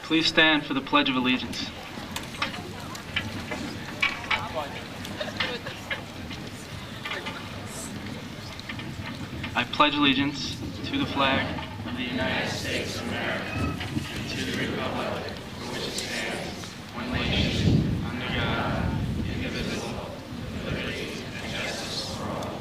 Please stand for the Pledge of Allegiance. I pledge allegiance to the flag of the United States of America and to the republic for which it stands, one nation, under God, indivisible, with liberty and justice for all.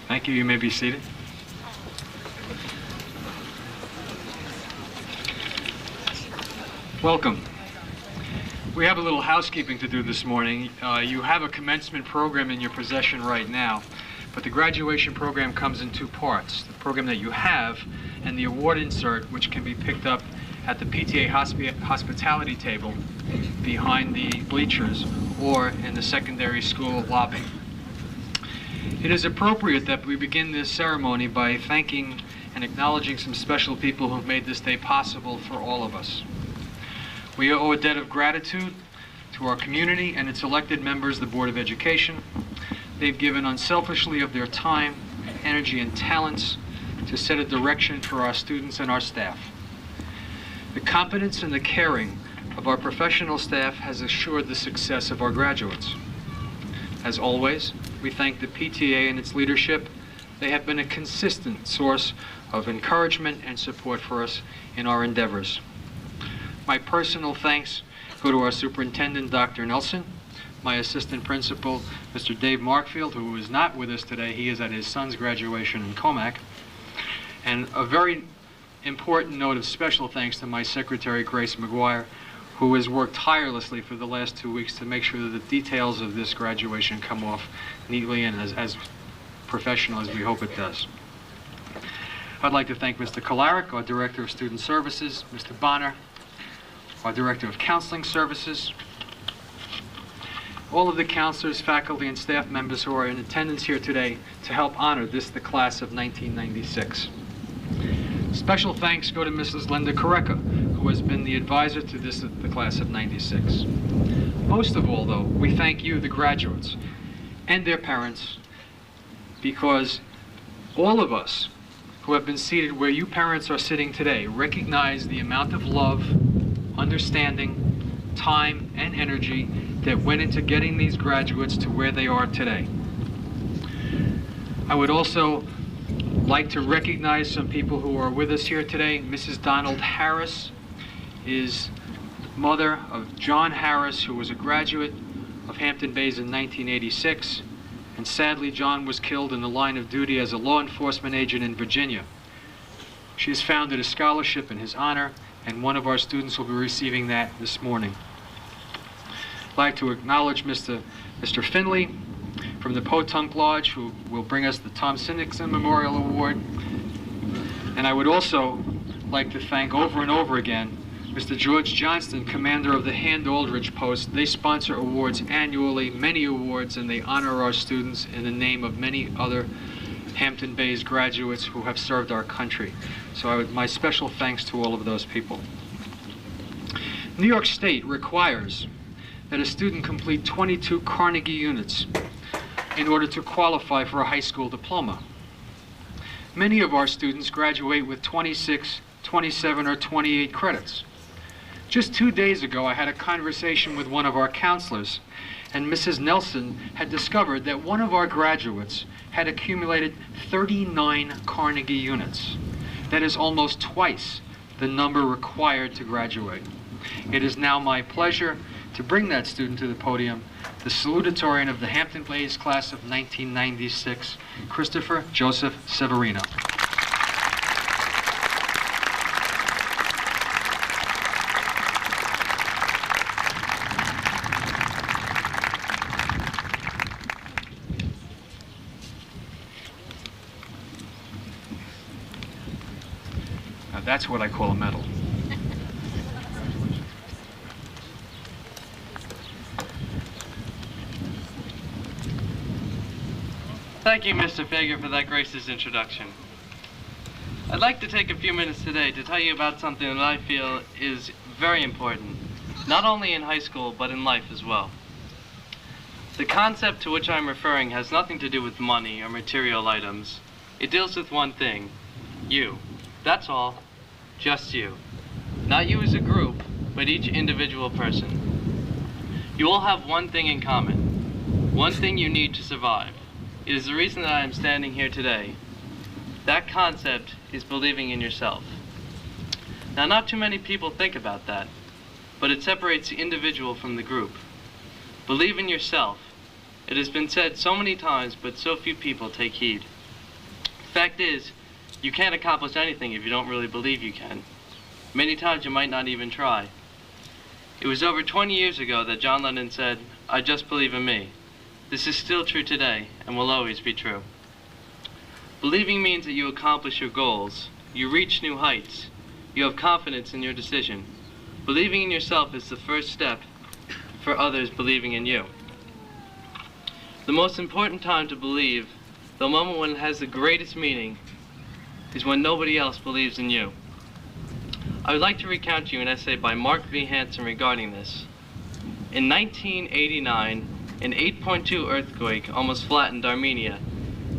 Thank you. You may be seated. Welcome. We have a little housekeeping to do this morning. You have a commencement program in your possession right now, but the graduation program comes in two parts. The program that you have and the award insert, which can be picked up at the PTA hospitality table behind the bleachers or in the secondary school lobby. It is appropriate that we begin this ceremony by thanking and acknowledging some special people who have made this day possible for all of us. We owe a debt of gratitude to our community and its elected members of the Board of Education. They've given unselfishly of their time, energy, and talents to set a direction for our students and our staff. The competence and the caring of our professional staff has assured the success of our graduates. As always, we thank the PTA and its leadership. They have been a consistent source of encouragement and support for us in our endeavors. My personal thanks go to our superintendent, Dr. Nelson, my assistant principal, Mr. Dave Markfield, who is not with us today. He is at his son's graduation in Comac. And a very important note of special thanks to my secretary, Grace McGuire, who has worked tirelessly for the last 2 weeks to make sure that the details of this graduation come off neatly and as professional as we hope it does. I'd like to thank Mr. Kolaric, our Director of Student Services, Mr. Bonner, our Director of Counseling Services, all of the counselors, faculty, and staff members who are in attendance here today to help honor this, the class of 1996. Special thanks go to Mrs. Linda Correca, who has been the advisor to this, the class of 96. Most of all, though, we thank you, the graduates, and their parents, because all of us who have been seated where you parents are sitting today recognize the amount of love, understanding, time, and energy that went into getting these graduates to where they are today. I would also like to recognize some people who are with us here today. Mrs. Donald Harris is mother of John Harris, who was a graduate of Hampton Bays in 1986, and sadly John was killed in the line of duty as a law enforcement agent in Virginia. She has founded a scholarship in his honor, and one of our students will be receiving that this morning. I'd like to acknowledge Mr. Finley from the Potunk Lodge, who will bring us the Tom Sinnixon Memorial Award. And I would also like to thank over and over again Mr. George Johnston, commander of the Hand Aldrich Post. They sponsor awards annually, many awards, and they honor our students in the name of many other Hampton Bays graduates who have served our country. So my special thanks to all of those people. New York State requires that a student complete 22 Carnegie units in order to qualify for a high school diploma. Many of our students graduate with 26, 27, or 28 credits. Just 2 days ago, I had a conversation with one of our counselors, and Mrs. Nelson had discovered that one of our graduates had accumulated 39 Carnegie units. That is almost twice the number required to graduate. It is now my pleasure to bring that student to the podium, the salutatorian of the Hampton Bays class of 1996, Christopher Joseph Severino. Now that's what I call a medal. Thank you, Mr. Fager, for that gracious introduction. I'd like to take a few minutes today to tell you about something that I feel is very important, not only in high school, but in life as well. The concept to which I'm referring has nothing to do with money or material items. It deals with one thing: you. That's all. Just you. Not you as a group, but each individual person. You all have one thing in common. One thing you need to survive. It is the reason that I am standing here today. That concept is believing in yourself. Now, not too many people think about that, but it separates the individual from the group. Believe in yourself. It has been said so many times, but so few people take heed. The fact is, you can't accomplish anything if you don't really believe you can. Many times you might not even try. It was over 20 years ago that John Lennon said, "I just believe in me." This is still true today, and will always be true. Believing means that you accomplish your goals, you reach new heights, you have confidence in your decision. Believing in yourself is the first step for others believing in you. The most important time to believe, the moment when it has the greatest meaning, is when nobody else believes in you. I would like to recount to you an essay by Mark V. Hansen regarding this. In 1989, an 8.2 earthquake almost flattened Armenia,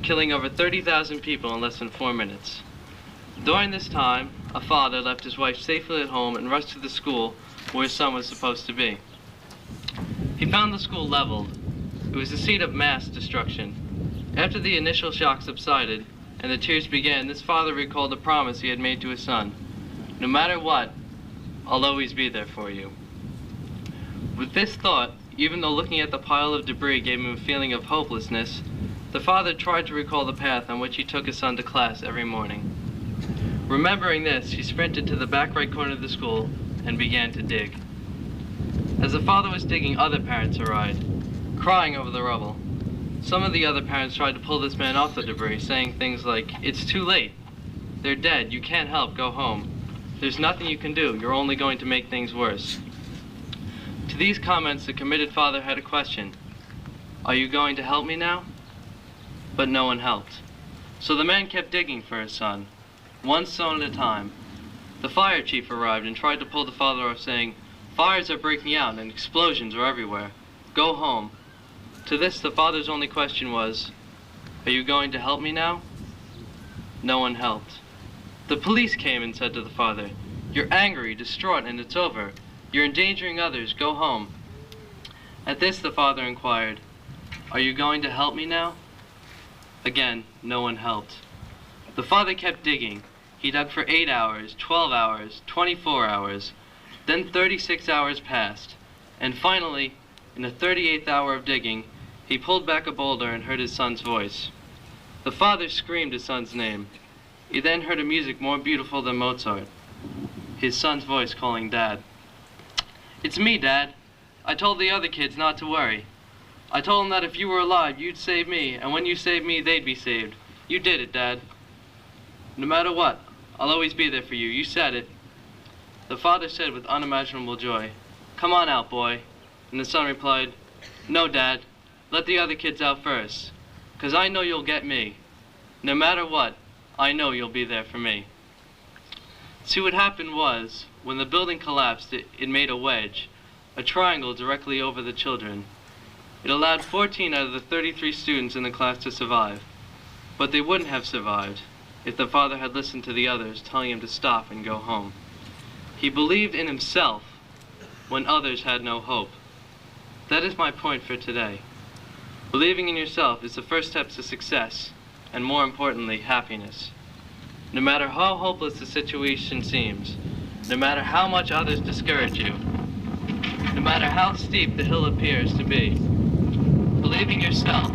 killing over 30,000 people in less than 4 minutes. During this time, a father left his wife safely at home and rushed to the school where his son was supposed to be. He found the school leveled. It was the seat of mass destruction. After the initial shock subsided and the tears began, this father recalled a promise he had made to his son: "No matter what, I'll always be there for you." With this thought, even though looking at the pile of debris gave him a feeling of hopelessness, the father tried to recall the path on which he took his son to class every morning. Remembering this, he sprinted to the back right corner of the school and began to dig. As the father was digging, other parents arrived, crying over the rubble. Some of the other parents tried to pull this man off the debris, saying things like, "It's too late. They're dead. You can't help. Go home. There's nothing you can do. You're only going to make things worse." To these comments, the committed father had a question: "Are you going to help me now?" But no one helped. So the man kept digging for his son, one stone at a time. The fire chief arrived and tried to pull the father off, saying, "Fires are breaking out and explosions are everywhere. Go home." To this, the father's only question was, "Are you going to help me now?" No one helped. The police came and said to the father, "You're angry, distraught, and it's over. You're endangering others. Go home." At this, the father inquired, "Are you going to help me now?" Again, no one helped. The father kept digging. He dug for 8 hours, 12 hours, 24 hours. Then 36 hours passed. And finally, in the 38th hour of digging, he pulled back a boulder and heard his son's voice. The father screamed his son's name. He then heard a music more beautiful than Mozart, his son's voice calling Dad. "It's me, Dad. I told the other kids not to worry. I told them that if you were alive, you'd save me, and when you saved me, they'd be saved. You did it, Dad. No matter what, I'll always be there for you. You said it." The father said with unimaginable joy, "Come on out, boy." And the son replied, "No, Dad. Let the other kids out first, 'cause I know you'll get me. No matter what, I know you'll be there for me." See, what happened was, when the building collapsed, it made a wedge, a triangle directly over the children. It allowed 14 out of the 33 students in the class to survive. But they wouldn't have survived if the father had listened to the others, telling him to stop and go home. He believed in himself when others had no hope. That is my point for today. Believing in yourself is the first step to success, and more importantly, happiness. No matter how hopeless the situation seems, no matter how much others discourage you, no matter how steep the hill appears to be, believing yourself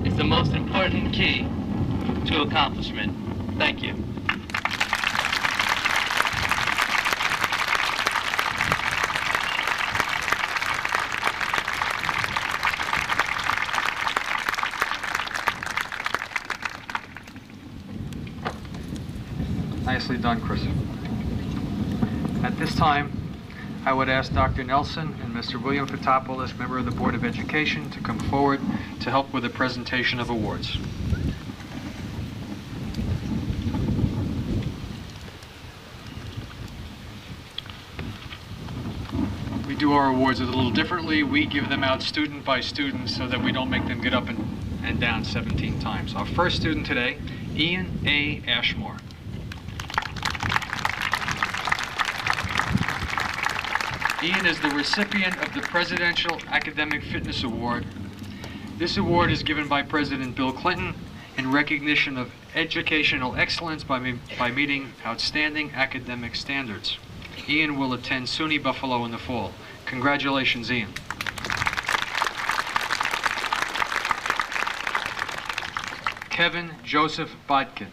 is the most important key to accomplishment. Thank you. Nicely done, Chris. At this time, I would ask Dr. Nelson and Mr. William Fotopoulos, member of the Board of Education, to come forward to help with the presentation of awards. We do our awards a little differently. We give them out student by student so that we don't make them get up and down 17 times. Our first student today, Ian A. Ashmore. Ian is the recipient of the Presidential Academic Fitness Award. This award is given by President Bill Clinton in recognition of educational excellence by meeting outstanding academic standards. Ian will attend SUNY Buffalo in the fall. Congratulations, Ian. Kevin Joseph Bodkin.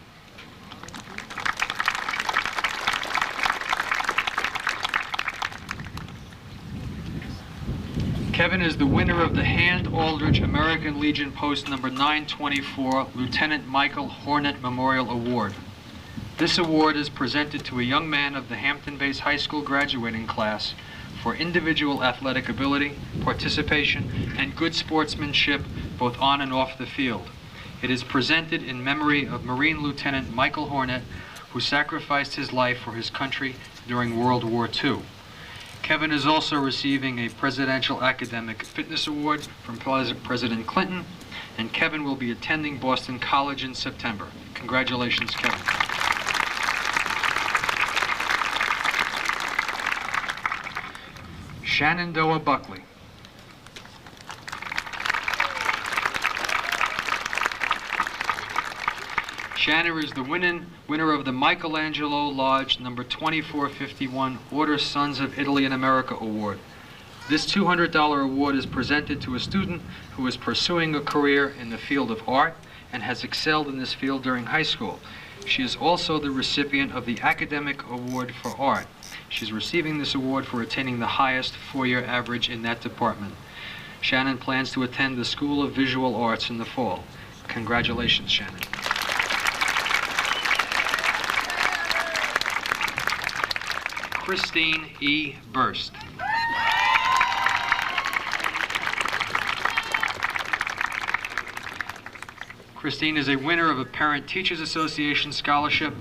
Kevin is the winner of the Hand Aldrich American Legion Post number 924 Lieutenant Michael Hornet Memorial Award. This award is presented to a young man of the Hampton-based high school graduating class for individual athletic ability, participation, and good sportsmanship both on and off the field. It is presented in memory of Marine Lieutenant Michael Hornet, who sacrificed his life for his country during World War II. Kevin is also receiving a Presidential Academic Fitness Award from President Clinton, and Kevin will be attending Boston College in September. Congratulations, Kevin. Shenandoah Buckley. Shannon is the winner of the Michelangelo Lodge number 2451 Order Sons of Italy and America Award. This $200 award is presented to a student who is pursuing a career in the field of art and has excelled in this field during high school. She is also the recipient of the Academic Award for Art. She's receiving this award for attaining the highest four-year average in that department. Shannon plans to attend the School of Visual Arts in the fall. Congratulations, Shannon. Christine E. Burst. Christine is a winner of a Parent Teachers Association scholarship.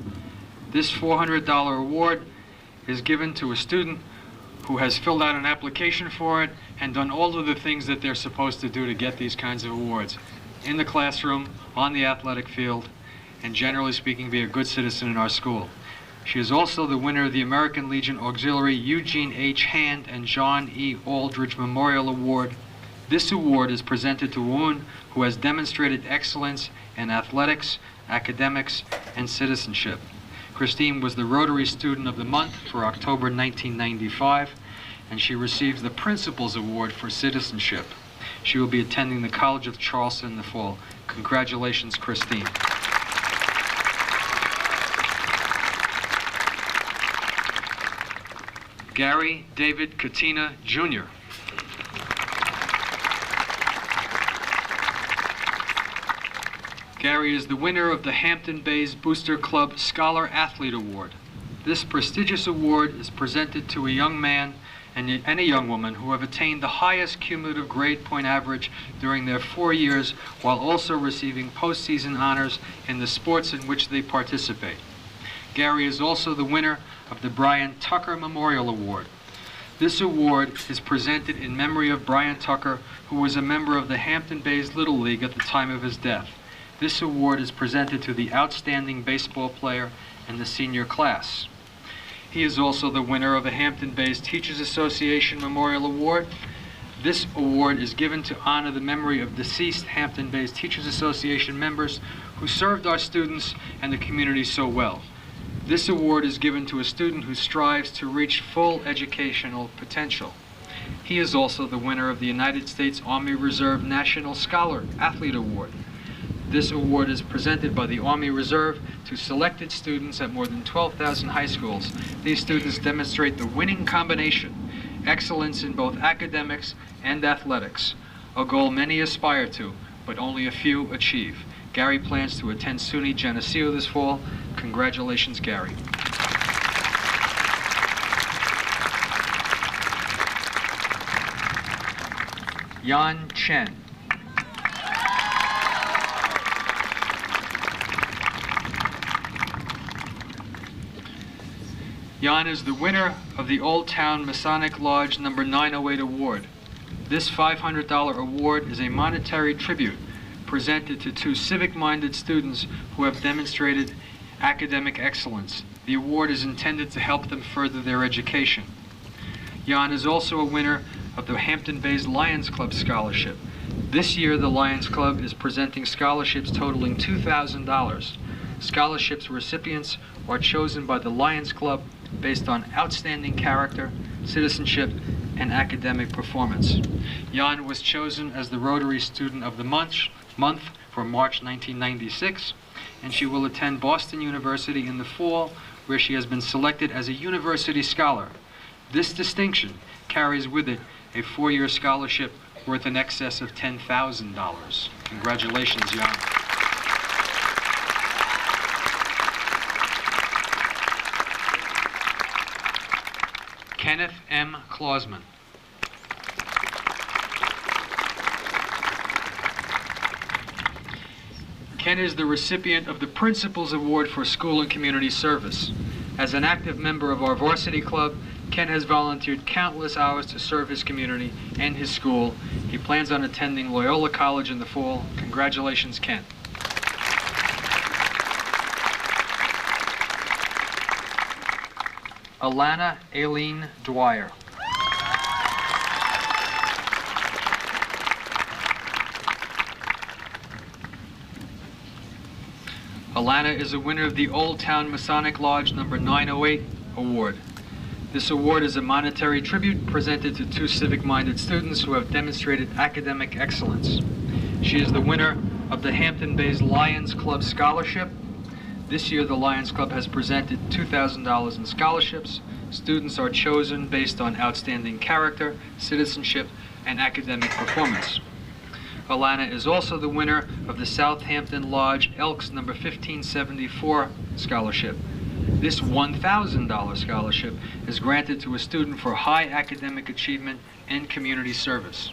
This $400 award is given to a student who has filled out an application for it and done all of the things that they're supposed to do to get these kinds of awards. In the classroom, on the athletic field, and generally speaking, be a good citizen in our school. She is also the winner of the American Legion Auxiliary Eugene H. Hand and John E. Aldridge Memorial Award. This award is presented to a woman who has demonstrated excellence in athletics, academics, and citizenship. Christine was the Rotary Student of the Month for October 1995, and she receives the Principal's Award for Citizenship. She will be attending the College of Charleston in the fall. Congratulations, Christine. Gary David Katina, Jr. Gary is the winner of the Hampton Bays Booster Club Scholar Athlete Award. This prestigious award is presented to a young man and a young woman who have attained the highest cumulative grade point average during their 4 years, while also receiving postseason honors in the sports in which they participate. Gary is also the winner of the Brian Tucker Memorial Award. This award is presented in memory of Brian Tucker, who was a member of the Hampton Bays Little League at the time of his death. This award is presented to the outstanding baseball player in the senior class. He is also the winner of a Hampton Bays Teachers Association Memorial Award. This award is given to honor the memory of deceased Hampton Bays Teachers Association members who served our students and the community so well. This award is given to a student who strives to reach full educational potential. He is also the winner of the United States Army Reserve National Scholar Athlete Award. This award is presented by the Army Reserve to selected students at more than 12,000 high schools. These students demonstrate the winning combination, excellence in both academics and athletics, a goal many aspire to, but only a few achieve. Gary plans to attend SUNY Geneseo this fall. Congratulations, Gary. Yan Chen. Yan is the winner of the Old Town Masonic Lodge No. 908 Award. This $500 award is a monetary tribute presented to 2 civic-minded students who have demonstrated academic excellence. The award is intended to help them further their education. Yan is also a winner of the Hampton Bays Lions Club Scholarship. This year, the Lions Club is presenting scholarships totaling $2,000. Scholarships recipients are chosen by the Lions Club based on outstanding character, citizenship, and academic performance. Yan was chosen as the Rotary Student of the Month for March 1996, and she will attend Boston University in the fall, where she has been selected as a university scholar. This distinction carries with it a 4-year scholarship worth in excess of $10,000. Congratulations, Yan. Kenneth M. Clausman. Ken is the recipient of the Principal's Award for School and Community Service. As an active member of our varsity club, Ken has volunteered countless hours to serve his community and his school. He plans on attending Loyola College in the fall. Congratulations, Ken. Alana Aileen Dwyer. Alana is a winner of the Old Town Masonic Lodge No. 908 Award. This award is a monetary tribute presented to 2 civic-minded students who have demonstrated academic excellence. She is the winner of the Hampton Bays Lions Club Scholarship. This year, the Lions Club has presented $2,000 in scholarships. Students are chosen based on outstanding character, citizenship, and academic performance. Alana is also the winner of the Southampton Lodge Elks No. 1574 Scholarship. This $1,000 scholarship is granted to a student for high academic achievement and community service.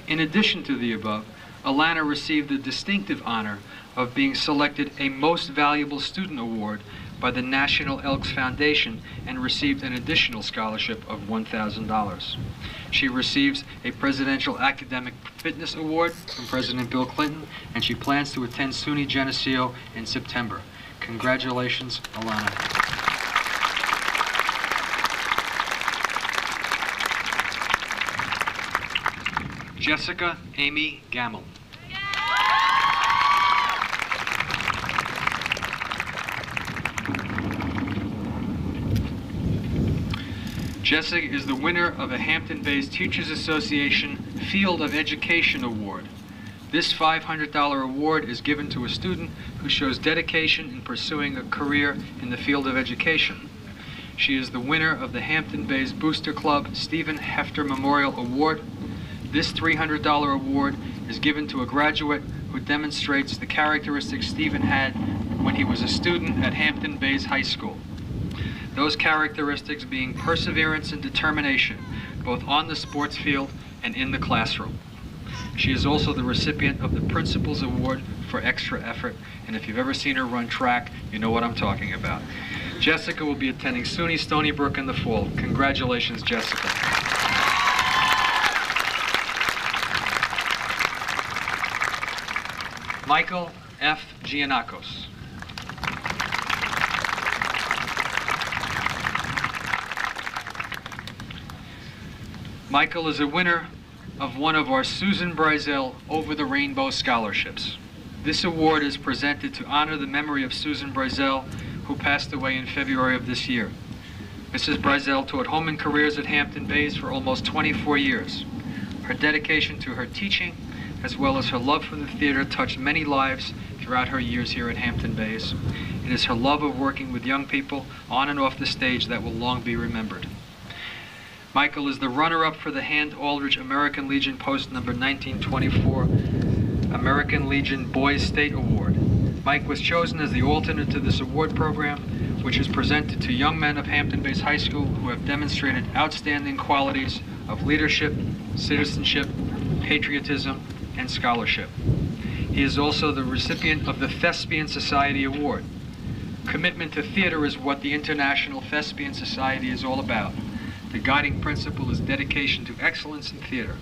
In addition to the above, Alana received the distinctive honor of being selected a Most Valuable Student Award by the National Elks Foundation and received an additional scholarship of $1,000. She receives a Presidential Academic Fitness Award from President Bill Clinton, and she plans to attend SUNY Geneseo in September. Congratulations, Alana. Jessica Amy Gamble. Jessica is the winner of a Hampton Bays Teachers Association Field of Education Award. This $500 award is given to a student who shows dedication in pursuing a career in the field of education. She is the winner of the Hampton Bays Booster Club Stephen Hefter Memorial Award. This $300 award is given to a graduate who demonstrates the characteristics Stephen had when he was a student at Hampton Bays High School. Those characteristics being perseverance and determination, both on the sports field and in the classroom. She is also the recipient of the Principal's Award for extra effort, and if you've ever seen her run track, you know what I'm talking about. Jessica will be attending SUNY Stony Brook in the fall. Congratulations, Jessica. Michael F. Giannakos. Michael is a winner of one of our Susan Brizell Over the Rainbow scholarships. This award is presented to honor the memory of Susan Brizell, who passed away in February of this year. Mrs. Brizell taught home and careers at Hampton Bays for almost 24 years. Her dedication to her teaching, as well as her love for the theater, touched many lives throughout her years here at Hampton Bays. It is her love of working with young people on and off the stage that will long be remembered. Michael is the runner-up for the Hand Aldrich American Legion Post number 1924 American Legion Boys State Award. Mike was chosen as the alternate to this award program, which is presented to young men of Hampton Bays High School who have demonstrated outstanding qualities of leadership, citizenship, patriotism, and scholarship. He is also the recipient of the Thespian Society Award. Commitment to theater is what the International Thespian Society is all about. The guiding principle is dedication to excellence in theater.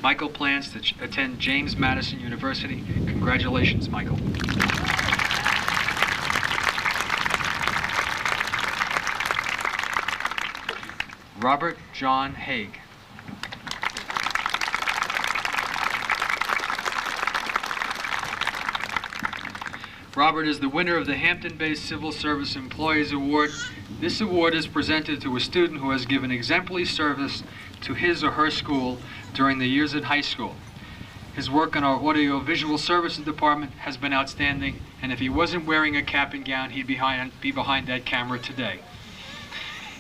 Michael plans to attend James Madison University. Congratulations, Michael. Robert John Haig. Robert is the winner of the Hampton Bays Civil Service Employees Award. This award is presented to a student who has given exemplary service to his or her school during the years in high school. His work in our audio-visual services department has been outstanding, and if he wasn't wearing a cap and gown, he'd be behind that camera today.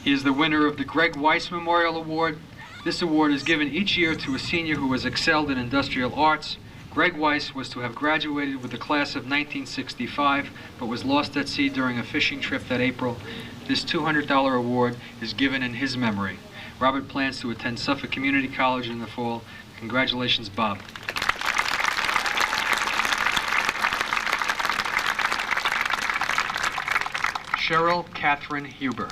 He is the winner of the Greg Weiss Memorial Award. This award is given each year to a senior who has excelled in industrial arts. Greg Weiss was to have graduated with the class of 1965, but was lost at sea during a fishing trip that April. This $200 award is given in his memory. Robert plans to attend Suffolk Community College in the fall. Congratulations, Bob. Cheryl Catherine Huber.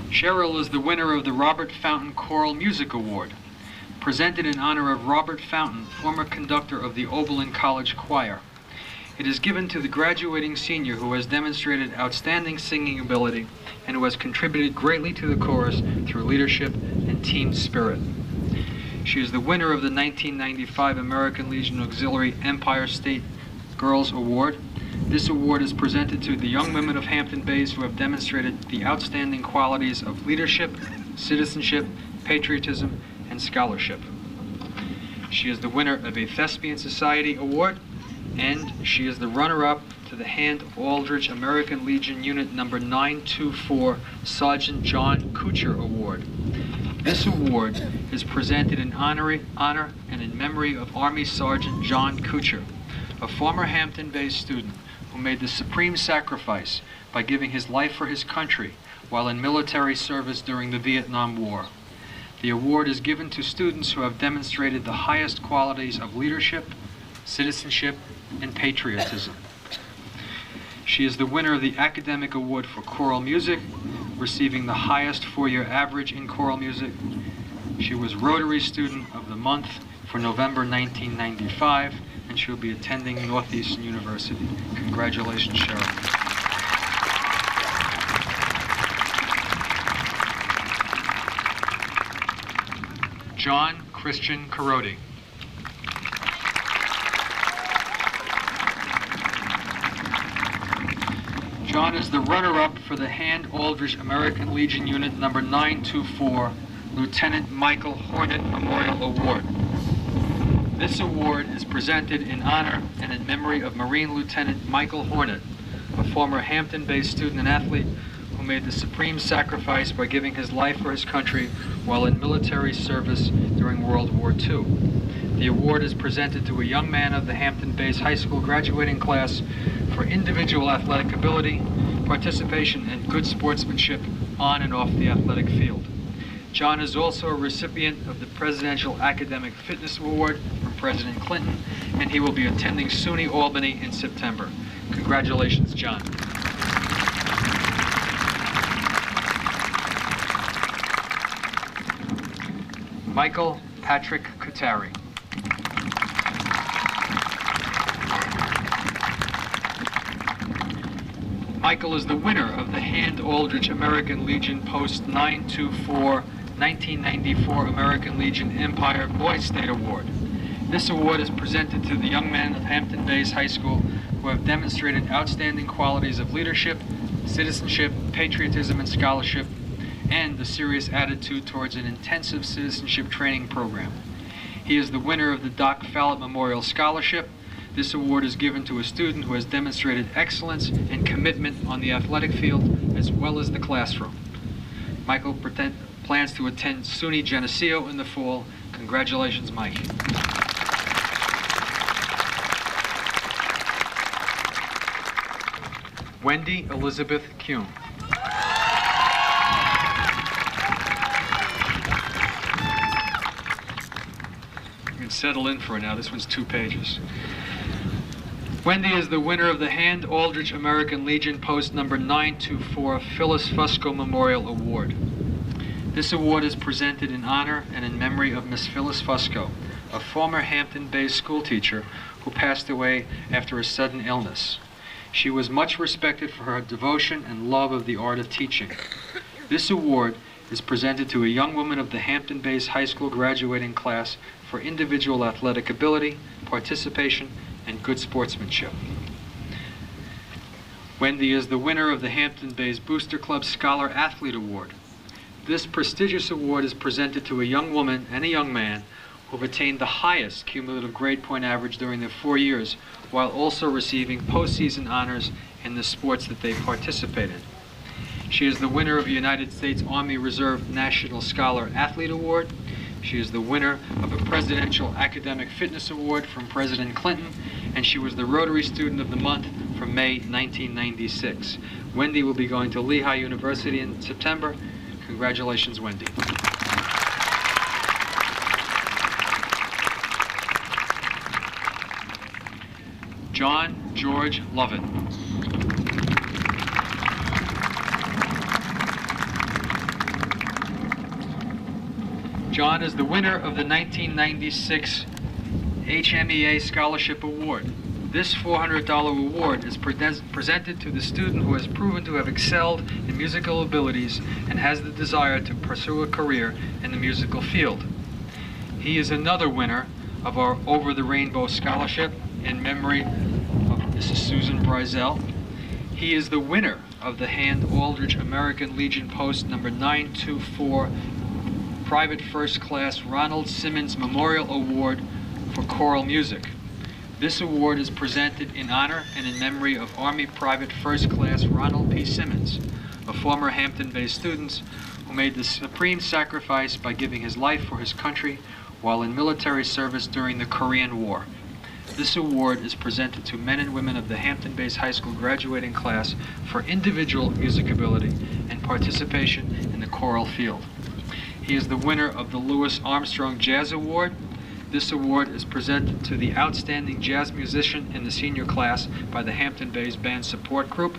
Cheryl is the winner of the Robert Fountain Choral Music Award, presented in honor of Robert Fountain, former conductor of the Oberlin College Choir. It is given to the graduating senior who has demonstrated outstanding singing ability and who has contributed greatly to the chorus through leadership and team spirit. She is the winner of the 1995 American Legion Auxiliary Empire State Girls Award. This award is presented to the young women of Hampton Bays who have demonstrated the outstanding qualities of leadership, citizenship, patriotism, and scholarship. She is the winner of a Thespian Society Award, and she is the runner-up to the Hand Aldrich American Legion Unit number 924 Sergeant John Kuchar Award. This award is presented in honor and in memory of Army Sergeant John Kuchar, a former Hampton Bays student who made the supreme sacrifice by giving his life for his country while in military service during the Vietnam War. The award is given to students who have demonstrated the highest qualities of leadership, citizenship, and patriotism. She is the winner of the Academic Award for Choral Music, receiving the highest four-year average in choral music. She was Rotary Student of the Month for November 1995, and she'll be attending Northeastern University. Congratulations, Cheryl. John Christian Carodi. John is the runner-up for the Hand Aldrich American Legion Unit number 924 Lieutenant Michael Hornet Memorial Award. This award is presented in honor and in memory of Marine Lieutenant Michael Hornet, a former Hampton-based student and athlete who made the supreme sacrifice by giving his life for his country while in military service during World War II. The award is presented to a young man of the Hampton-based high school graduating class for individual athletic ability, participation, and good sportsmanship on and off the athletic field. John is also a recipient of the Presidential Academic Fitness Award from President Clinton, and he will be attending SUNY Albany in September. Congratulations, John. Michael Patrick Kutari. Michael is the winner of the Hand-Aldrich American Legion Post 924 1994 American Legion Empire Boy State Award. This award is presented to the young men of Hampton-based High School who have demonstrated outstanding qualities of leadership, citizenship, patriotism, and scholarship, and a serious attitude towards an intensive citizenship training program. He is the winner of the Doc Fallett Memorial Scholarship. This award is given to a student who has demonstrated excellence and commitment on the athletic field as well as the classroom. Michael plans to attend SUNY Geneseo in the fall. Congratulations, Mike. Wendy Elizabeth Kuhn. You can settle in for it now. This one's 2 pages. Wendy is the winner of the Hand-Aldrich American Legion Post number 924 Phyllis Fusco Memorial Award. This award is presented in honor and in memory of Miss Phyllis Fusco, a former Hampton-based school teacher who passed away after a sudden illness. She was much respected for her devotion and love of the art of teaching. This award is presented to a young woman of the Hampton-based high school graduating class for individual athletic ability, participation, and good sportsmanship. Wendy is the winner of the Hampton-based Booster Club Scholar Athlete Award. This prestigious award is presented to a young woman and a young man who have attained the highest cumulative grade point average during their 4 years, while also receiving postseason honors in the sports that they participate in. She is the winner of the United States Army Reserve National Scholar Athlete Award. She is the winner of a Presidential Academic Fitness Award from President Clinton, and she was the Rotary Student of the Month from May 1996. Wendy will be going to Lehigh University in September. Congratulations, Wendy. John George Lovett. John is the winner of the 1996 HMEA Scholarship Award. This $400 award is presented to the student who has proven to have excelled in musical abilities and has the desire to pursue a career in the musical field. He is another winner of our Over the Rainbow Scholarship in memory of Mrs. Susan Brizell. He is the winner of the Hand-Aldrich American Legion Post number 924 Private First Class Ronald Simmons Memorial Award for choral music. This award is presented in honor and in memory of Army Private First Class Ronald P. Simmons, a former Hampton-based student who made the supreme sacrifice by giving his life for his country while in military service during the Korean War. This award is presented to men and women of the Hampton-based high school graduating class for individual music ability and participation in the choral field. He is the winner of the Louis Armstrong Jazz Award. This award is presented to the outstanding jazz musician in the senior class by the Hampton-based Band Support Group.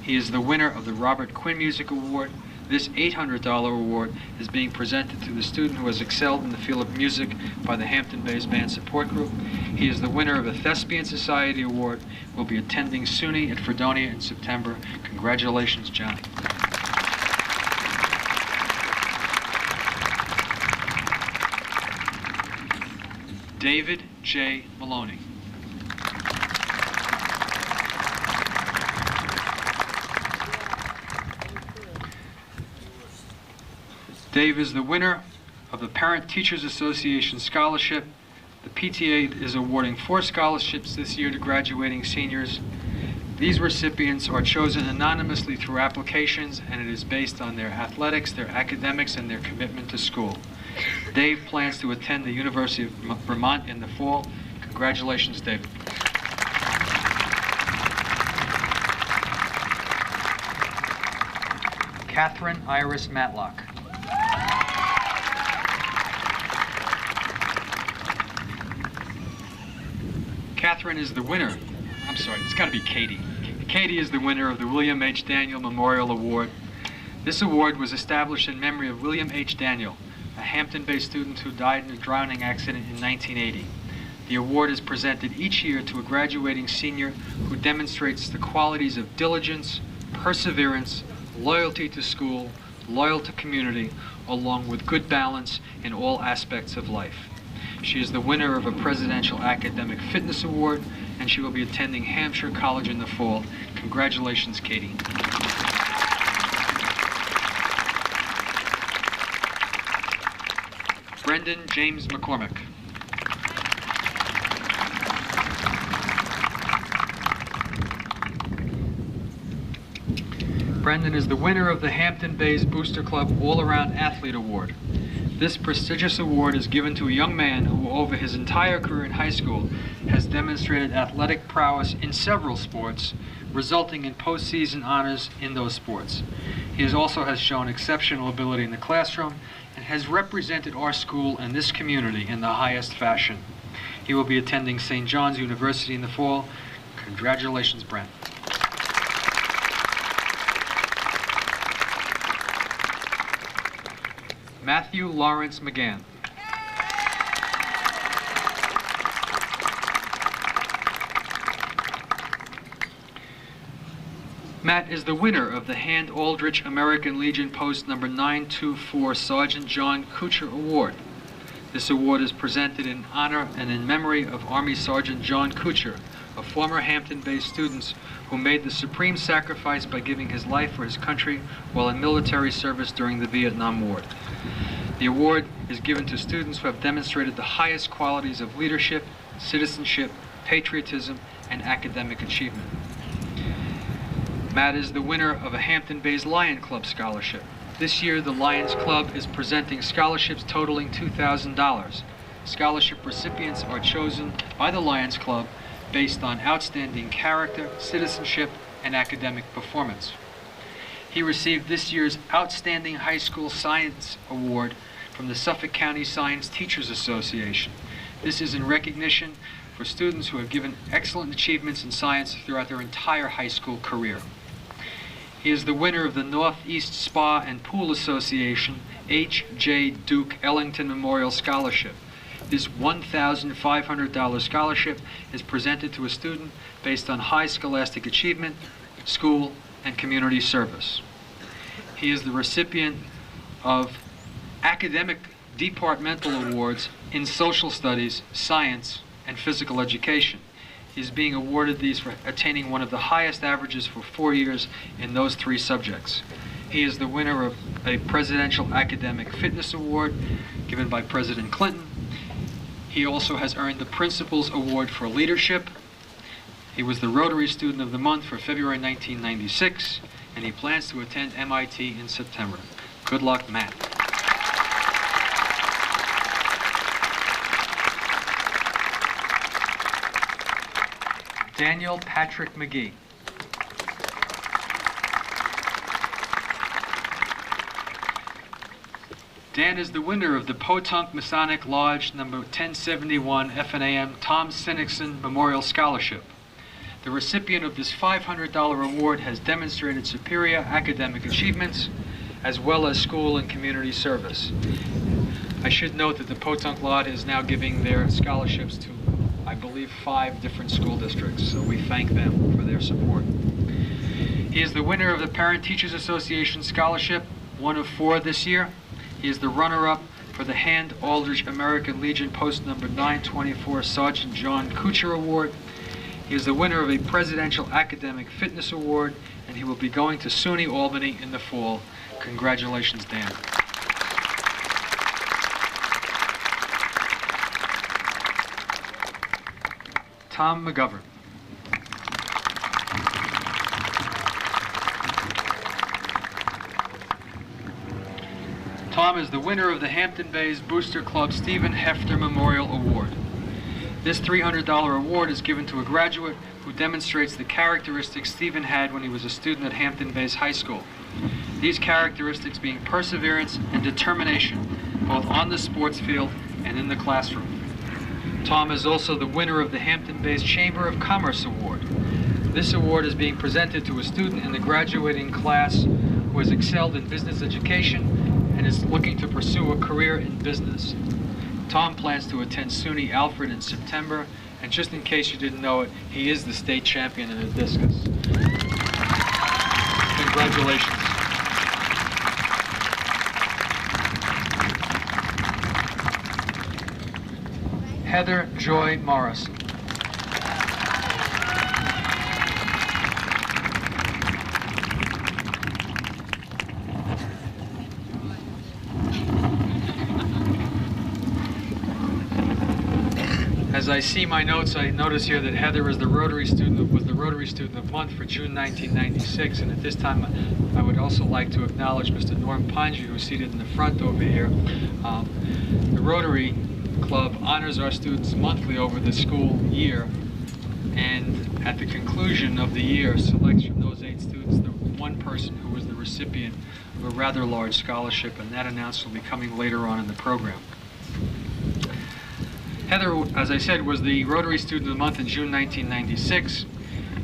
He is the winner of the Robert Quinn Music Award. This $800 award is being presented to the student who has excelled in the field of music by the Hampton-based Band Support Group. He is the winner of a Thespian Society Award. Will be attending SUNY at Fredonia in September. Congratulations, Johnny. David J. Maloney. Dave is the winner of the Parent Teachers Association Scholarship, The PTA is awarding 4 scholarships this year to graduating seniors. These recipients are chosen anonymously through applications, and it is based on their athletics, their academics, and their commitment to school. Dave plans to attend the University of Vermont in the fall. Congratulations, David. Catherine Iris Matlock. Catherine is the winner. I'm sorry, it's got to be Katie. Katie is the winner of the William H. Daniel Memorial Award. This award was established in memory of William H. Daniel, a Hampton-based student who died in a drowning accident in 1980. The award is presented each year to a graduating senior who demonstrates the qualities of diligence, perseverance, loyalty to school, loyal to community, along with good balance in all aspects of life. She is the winner of a Presidential Academic Fitness Award, and she will be attending Hampshire College in the fall. Congratulations, Katie. Brendan James McCormick. Brendan is the winner of the Hampton Bays Booster Club All-Around Athlete Award. This prestigious award is given to a young man who, over his entire career in high school, has demonstrated athletic prowess in several sports, resulting in postseason honors in those sports. He also has shown exceptional ability in the classroom and has represented our school and this community in the highest fashion. He will be attending St. John's University in the fall. Congratulations, Brent. Matthew Lawrence McGann. Matt is the winner of the Hand Aldrich American Legion Post number 924 Sergeant John Kuchar Award. This award is presented in honor and in memory of Army Sergeant John Kuchar, a former Hampton-based student who made the supreme sacrifice by giving his life for his country while in military service during the Vietnam War. The award is given to students who have demonstrated the highest qualities of leadership, citizenship, patriotism, and academic achievement. Matt is the winner of a Hampton Bays Lion Club scholarship. This year, the Lions Club is presenting scholarships totaling $2,000. Scholarship recipients are chosen by the Lions Club based on outstanding character, citizenship, and academic performance. He received this year's Outstanding High School Science Award from the Suffolk County Science Teachers Association. This is in recognition for students who have given excellent achievements in science throughout their entire high school career. He is the winner of the Northeast Spa and Pool Association H.J. Duke Ellington Memorial Scholarship. This $1,500 scholarship is presented to a student based on high scholastic achievement, school, and community service. He is the recipient of academic departmental awards in social studies, science, and physical education. He is being awarded these for attaining one of the highest averages for 4 years in those 3 subjects. He is the winner of a Presidential Academic Fitness Award given by President Clinton. He also has earned the Principal's Award for Leadership. He was the Rotary Student of the Month for February 1996, and he plans to attend MIT in September. Good luck, Matt. Daniel Patrick McGee. Dan is the winner of the Potunk Masonic Lodge number 1071 FNAM Tom Sinnickson Memorial Scholarship. The recipient of this $500 award has demonstrated superior academic achievements as well as school and community service. I should note that the Potunk Lodge is now giving their scholarships to, I believe, 5 different school districts, so we thank them for their support. He is the winner of the Parent Teachers Association Scholarship, one of 4 this year. He is the runner-up for the Hand Aldrich American Legion Post number 924 Sergeant John Kuchar Award. He is the winner of a Presidential Academic Fitness Award, and he will be going to SUNY Albany in the fall. Congratulations, Dan. Tom McGovern. Tom is the winner of the Hampton Bays Booster Club Stephen Hefter Memorial Award. This $300 award is given to a graduate who demonstrates the characteristics Stephen had when he was a student at Hampton Bays High School. These characteristics being perseverance and determination, both on the sports field and in the classroom. Tom is also the winner of the Hampton Bays Chamber of Commerce Award. This award is being presented to a student in the graduating class who has excelled in business education and is looking to pursue a career in business. Tom plans to attend SUNY Alfred in September, and just in case you didn't know it, he is the state champion in the discus. Congratulations. Heather Joy Morrison. As I see my notes, I notice here that Heather is the Rotary student, was the Rotary Student of the Month for June 1996, and at this time I would also like to acknowledge Mr. Norm Panji, who's seated in the front over here. The Rotary Club honors our students monthly over the school year, and at the conclusion of the year selects from those 8 students the one person who was the recipient of a rather large scholarship, and that announcement will be coming later on in the program. Heather, as I said, was the Rotary Student of the Month in June 1996.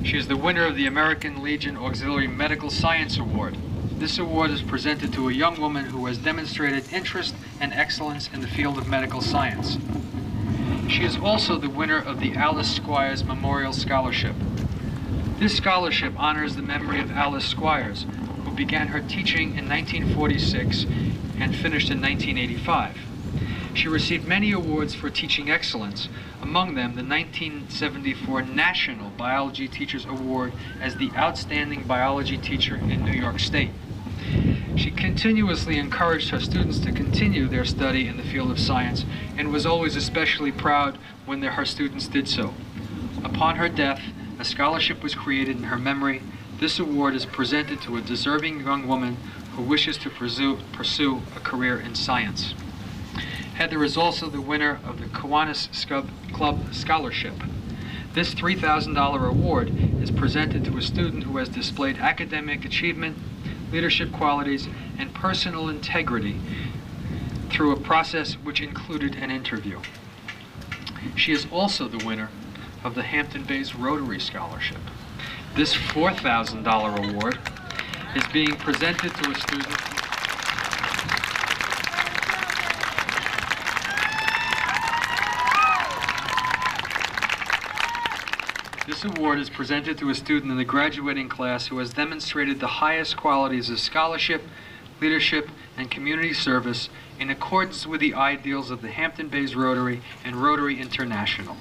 She is the winner of the American Legion Auxiliary Medical Science Award. This award is presented to a young woman who has demonstrated interest and excellence in the field of medical science. She is also the winner of the Alice Squires Memorial Scholarship. This scholarship honors the memory of Alice Squires, who began her teaching in 1946 and finished in 1985. She received many awards for teaching excellence, among them the 1974 National Biology Teachers Award as the Outstanding Biology Teacher in New York State. She continuously encouraged her students to continue their study in the field of science and was always especially proud when her students did so. Upon her death, a scholarship was created in her memory. This award is presented to a deserving young woman who wishes to pursue a career in science. Heather is also the winner of the Kiwanis Club Scholarship. This $3,000 award is presented to a student who has displayed academic achievement, leadership qualities, and personal integrity through a process which included an interview. She is also the winner of the Hampton Bays Rotary Scholarship. This $4,000 award is being presented to a student This award is presented to a student in the graduating class who has demonstrated the highest qualities of scholarship, leadership, and community service in accordance with the ideals of the Hampton Bays Rotary and Rotary International.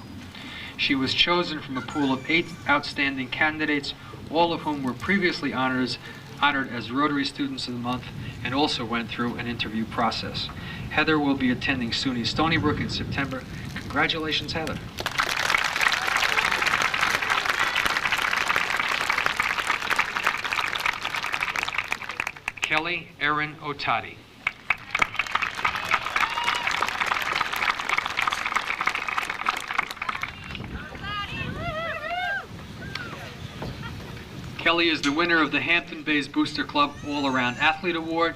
She was chosen from a pool of 8 outstanding candidates, all of whom were previously honored as Rotary Students of the Month and also went through an interview process. Heather will be attending SUNY Stony Brook in September. Congratulations, Heather. Kelly Erin Otati. Kelly is the winner of the Hampton Bays Booster Club All-Around Athlete Award.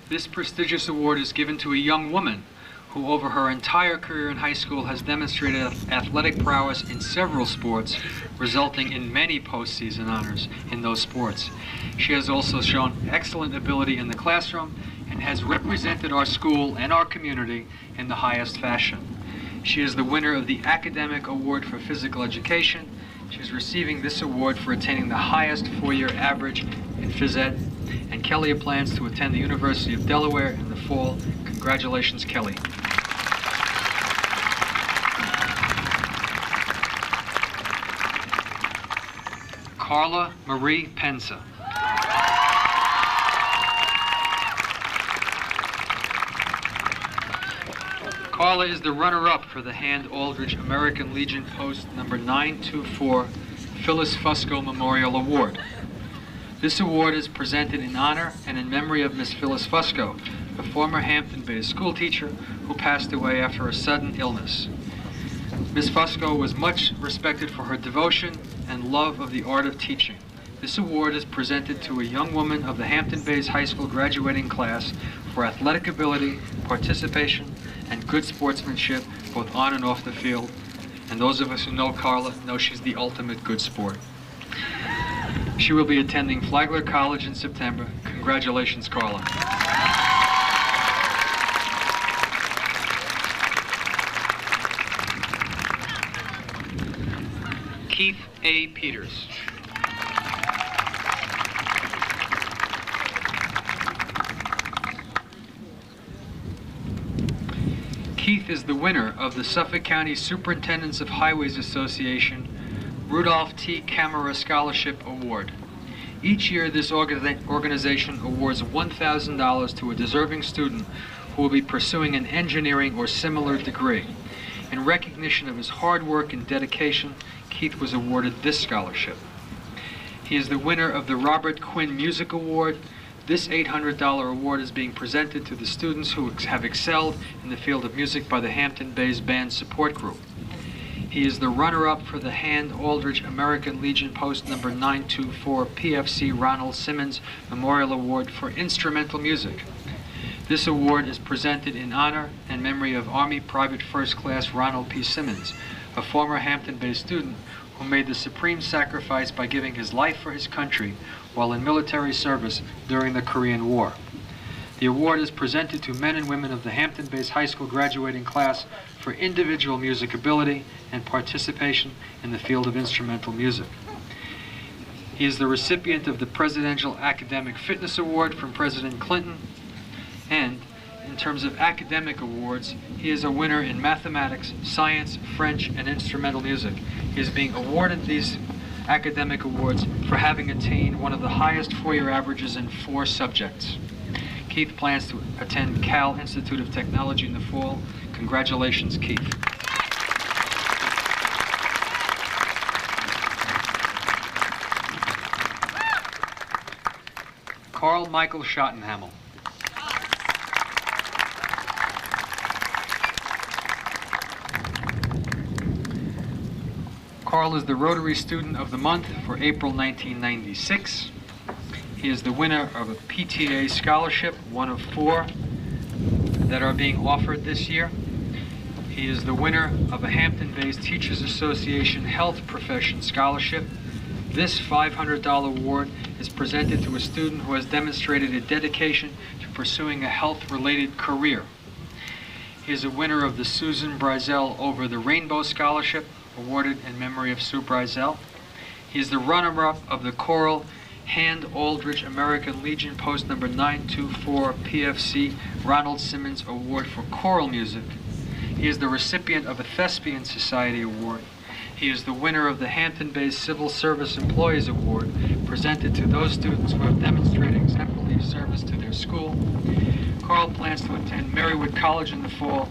This prestigious award is given to a young woman who over her entire career in high school has demonstrated athletic prowess in several sports, resulting in many postseason honors in those sports. She has also shown excellent ability in the classroom and has represented our school and our community in the highest fashion. She is the winner of the Academic Award for Physical Education. She is receiving this award for attaining the highest 4-year average in phys ed, and Kelly plans to attend the University of Delaware in the fall. Congratulations, Kelly. Carla Marie Pensa. Carla is the runner-up for the Hand Aldrich American Legion Post number 924 Phyllis Fusco Memorial Award. This award is presented in honor and in memory of Miss Phyllis Fusco, a former Hampton-based schoolteacher who passed away after a sudden illness. Miss Fusco was much respected for her devotion and love of the art of teaching. This award is presented to a young woman of the Hampton-based high school graduating class for athletic ability, participation, and good sportsmanship, both on and off the field. And those of us who know Carla know she's the ultimate good sport. She will be attending Flagler College in September. Congratulations, Carla. Keith A. Peters. Keith is the winner of the Suffolk County Superintendents of Highways Association Rudolph T. Camera Scholarship Award. Each year, this organization awards $1,000 to a deserving student who will be pursuing an engineering or similar degree. In recognition of his hard work and dedication, Keith was awarded this scholarship. He is the winner of the Robert Quinn Music Award. This $800 award is being presented to the students who have excelled in the field of music by the Hampton-based Band Support Group. He is the runner-up for the Hand Aldrich American Legion Post number 924 PFC Ronald Simmons Memorial Award for Instrumental Music. This award is presented in honor and memory of Army Private First Class Ronald P. Simmons, a former Hampton-based student who made the supreme sacrifice by giving his life for his country while in military service during the Korean War. The award is presented to men and women of the Hampton-based high school graduating class for individual music ability and participation in the field of instrumental music. He is the recipient of the Presidential Academic Fitness Award from President Clinton, and in terms of academic awards, he is a winner in mathematics, science, French, and instrumental music. He is being awarded these academic awards for having attained one of the highest four-year averages in 4 subjects. Keith plans to attend Cal Institute of Technology in the fall. Congratulations, Keith. Carl Michael Schottenhamel. Carl is the Rotary Student of the Month for April 1996. He is the winner of a PTA scholarship, one of 4 that are being offered this year. He is the winner of a Hampton-based Teachers Association Health Profession Scholarship. This $500 award is presented to a student who has demonstrated a dedication to pursuing a health-related career. He is a winner of the Susan Brizell Over the Rainbow Scholarship, awarded in memory of Sue Brizell. He is the runner-up of the choral Hand Aldrich American Legion Post number 924 PFC Ronald Simmons Award for Choral Music. He is the recipient of a Thespian Society Award. He is the winner of the Hampton-based Civil Service Employees Award, presented to those students who have demonstrated exemplary service to their school. Carl plans to attend Marywood College in the fall,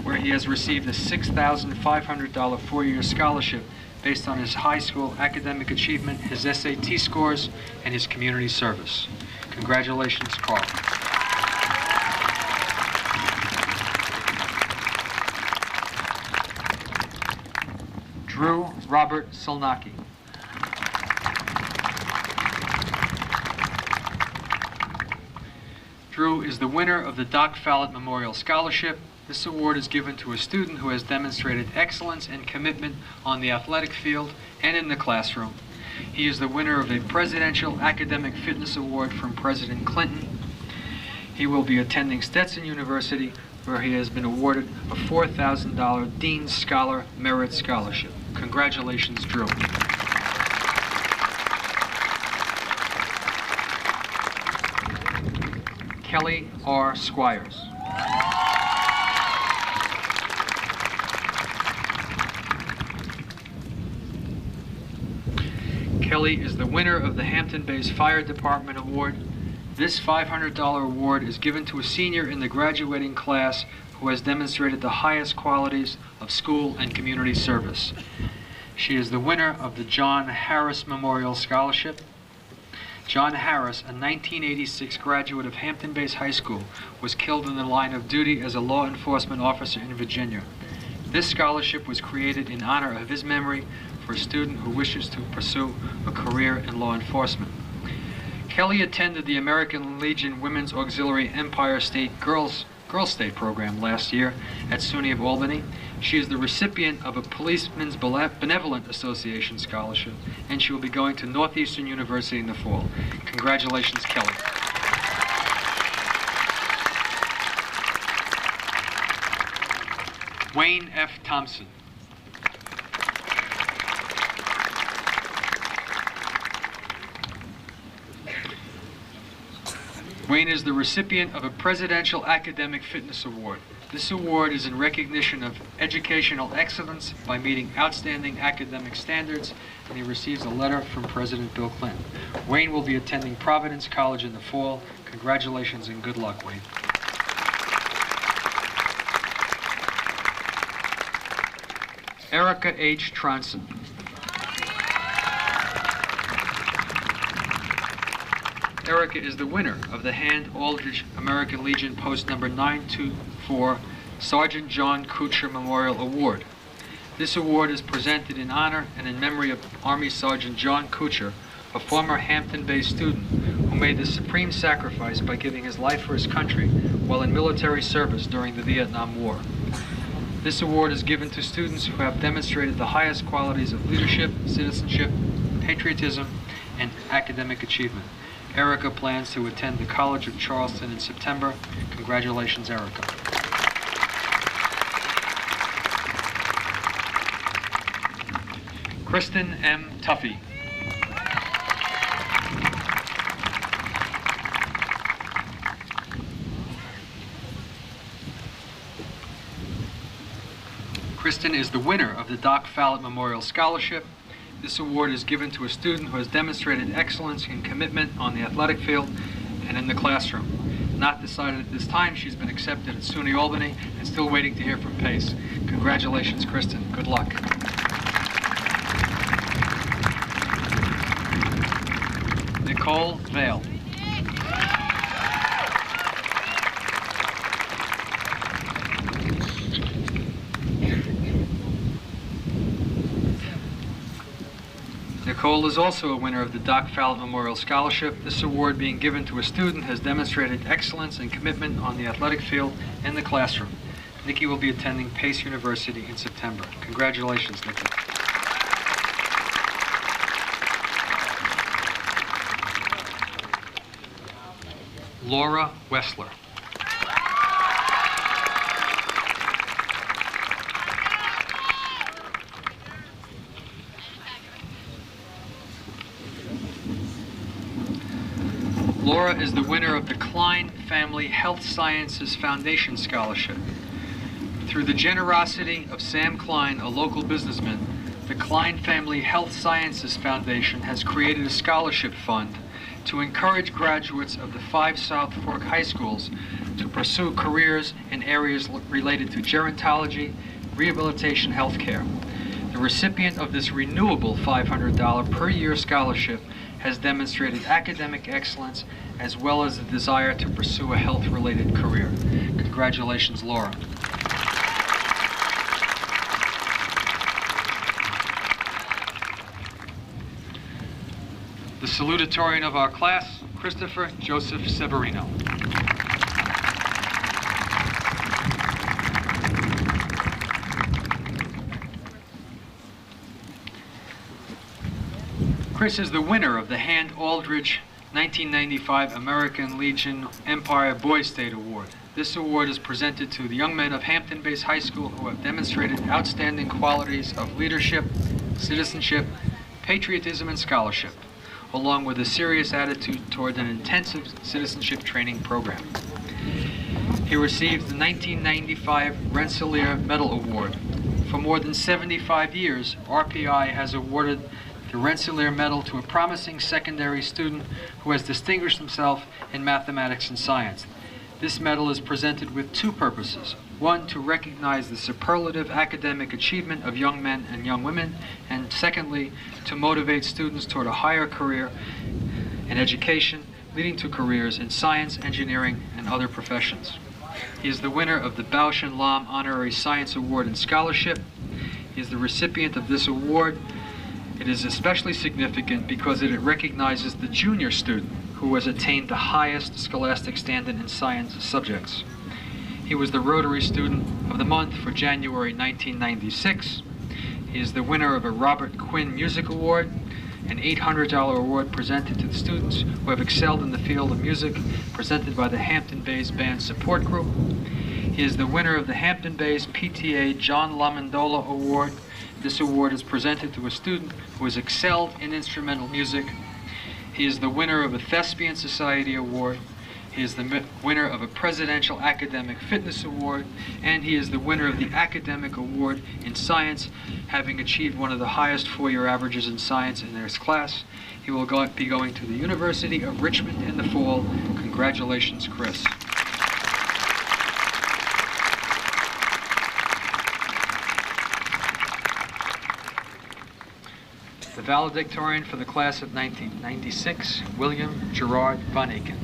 where he has received a $6,500 four-year scholarship based on his high school academic achievement, his SAT scores, and his community service. Congratulations, Carl. Drew Robert Solnacki. Drew is the winner of the Doc Fallett Memorial Scholarship. This award is given to a student who has demonstrated excellence and commitment on the athletic field and in the classroom. He is the winner of a Presidential Academic Fitness Award from President Clinton. He will be attending Stetson University, where he has been awarded a $4,000 Dean's Scholar Merit Scholarship. Congratulations, Drew. Kelly R. Squires. Kelly is the winner of the Hampton-based Fire Department Award. This $500 award is given to a senior in the graduating class who has demonstrated the highest qualities of school and community service. She is the winner of the John Harris Memorial Scholarship. John Harris, a 1986 graduate of Hampton-based high school, was killed in the line of duty as a law enforcement officer in Virginia. This scholarship was created in honor of his memory for a student who wishes to pursue a career in law enforcement. Kelly attended the American Legion Women's Auxiliary Empire State Girls State program last year at SUNY of Albany. She is the recipient of a Policemen's Benevolent Association scholarship, and she will be going to Northeastern University in the fall. Congratulations, Kelly. Wayne F. Thompson. Wayne is the recipient of a Presidential Academic Fitness Award. This award is in recognition of educational excellence by meeting outstanding academic standards, and he receives a letter from President Bill Clinton. Wayne will be attending Providence College in the fall. Congratulations and good luck, Wayne. Erica H. Tronson. Erica is the winner of the Hand Aldridge American Legion Post number 924 Sergeant John Kuchar Memorial Award. This award is presented in honor and in memory of Army Sergeant John Kuchar, a former Hampton-based student who made the supreme sacrifice by giving his life for his country while in military service during the Vietnam War. This award is given to students who have demonstrated the highest qualities of leadership, citizenship, patriotism, and academic achievement. Erica plans to attend the College of Charleston in September. Congratulations, Erica. Kristen M. Tuffy. Kristen is the winner of the Doc Fallett Memorial Scholarship. This award is given to a student who has demonstrated excellence and commitment on the athletic field and in the classroom. Not decided at this time, she's been accepted at SUNY Albany and still waiting to hear from Pace. Congratulations, Kristen. Good luck. Nicole Vale. Nicole is also a winner of the Doc Fallett Memorial Scholarship. This award being given to a student who has demonstrated excellence and commitment on the athletic field and the classroom. Nikki will be attending Pace University in September. Congratulations, Nikki. Laura Wessler. Laura is the winner of the Klein Family Health Sciences Foundation Scholarship. Through the generosity of Sam Klein, a local businessman, the Klein Family Health Sciences Foundation has created a scholarship fund to encourage graduates of the 5 South Fork high schools to pursue careers in areas related to gerontology, rehabilitation healthcare. The recipient of this renewable $500 per year scholarship has demonstrated academic excellence as well as a desire to pursue a health-related career. Congratulations, Laura. The salutatorian of our class, Christopher Joseph Severino. Chris is the winner of the Hand Aldridge 1995 American Legion Empire Boys State Award. This award is presented to the young men of Hampton-based high school who have demonstrated outstanding qualities of leadership, citizenship, patriotism, and scholarship, along with a serious attitude toward an intensive citizenship training program. He received the 1995 Rensselaer Medal Award. For more than 75 years, RPI has awarded the Rensselaer Medal to a promising secondary student who has distinguished himself in mathematics and science. This medal is presented with 2 purposes. One, to recognize the superlative academic achievement of young men and young women, and secondly, to motivate students toward a higher career in education, leading to careers in science, engineering, and other professions. He is the winner of the Bausch and Lomb Honorary Science Award and Scholarship. He is the recipient of this award. It is especially significant because it recognizes the junior student who has attained the highest scholastic standard in science subjects. He was the Rotary Student of the Month for January 1996. He is the winner of a Robert Quinn Music Award, an $800 award presented to the students who have excelled in the field of music, presented by the Hampton Bays Band Support Group. He is the winner of the Hampton Bays PTA John Lamondola Award. This award is presented to a student who has excelled in instrumental music. He is the winner of a Thespian Society Award. He is the winner of a Presidential Academic Fitness Award, and he is the winner of the Academic Award in Science, having achieved one of the highest four-year averages in science in his class. He will be going to the University of Richmond in the fall. Congratulations, Chris. The valedictorian for the class of 1996, William Gerard Von Aken.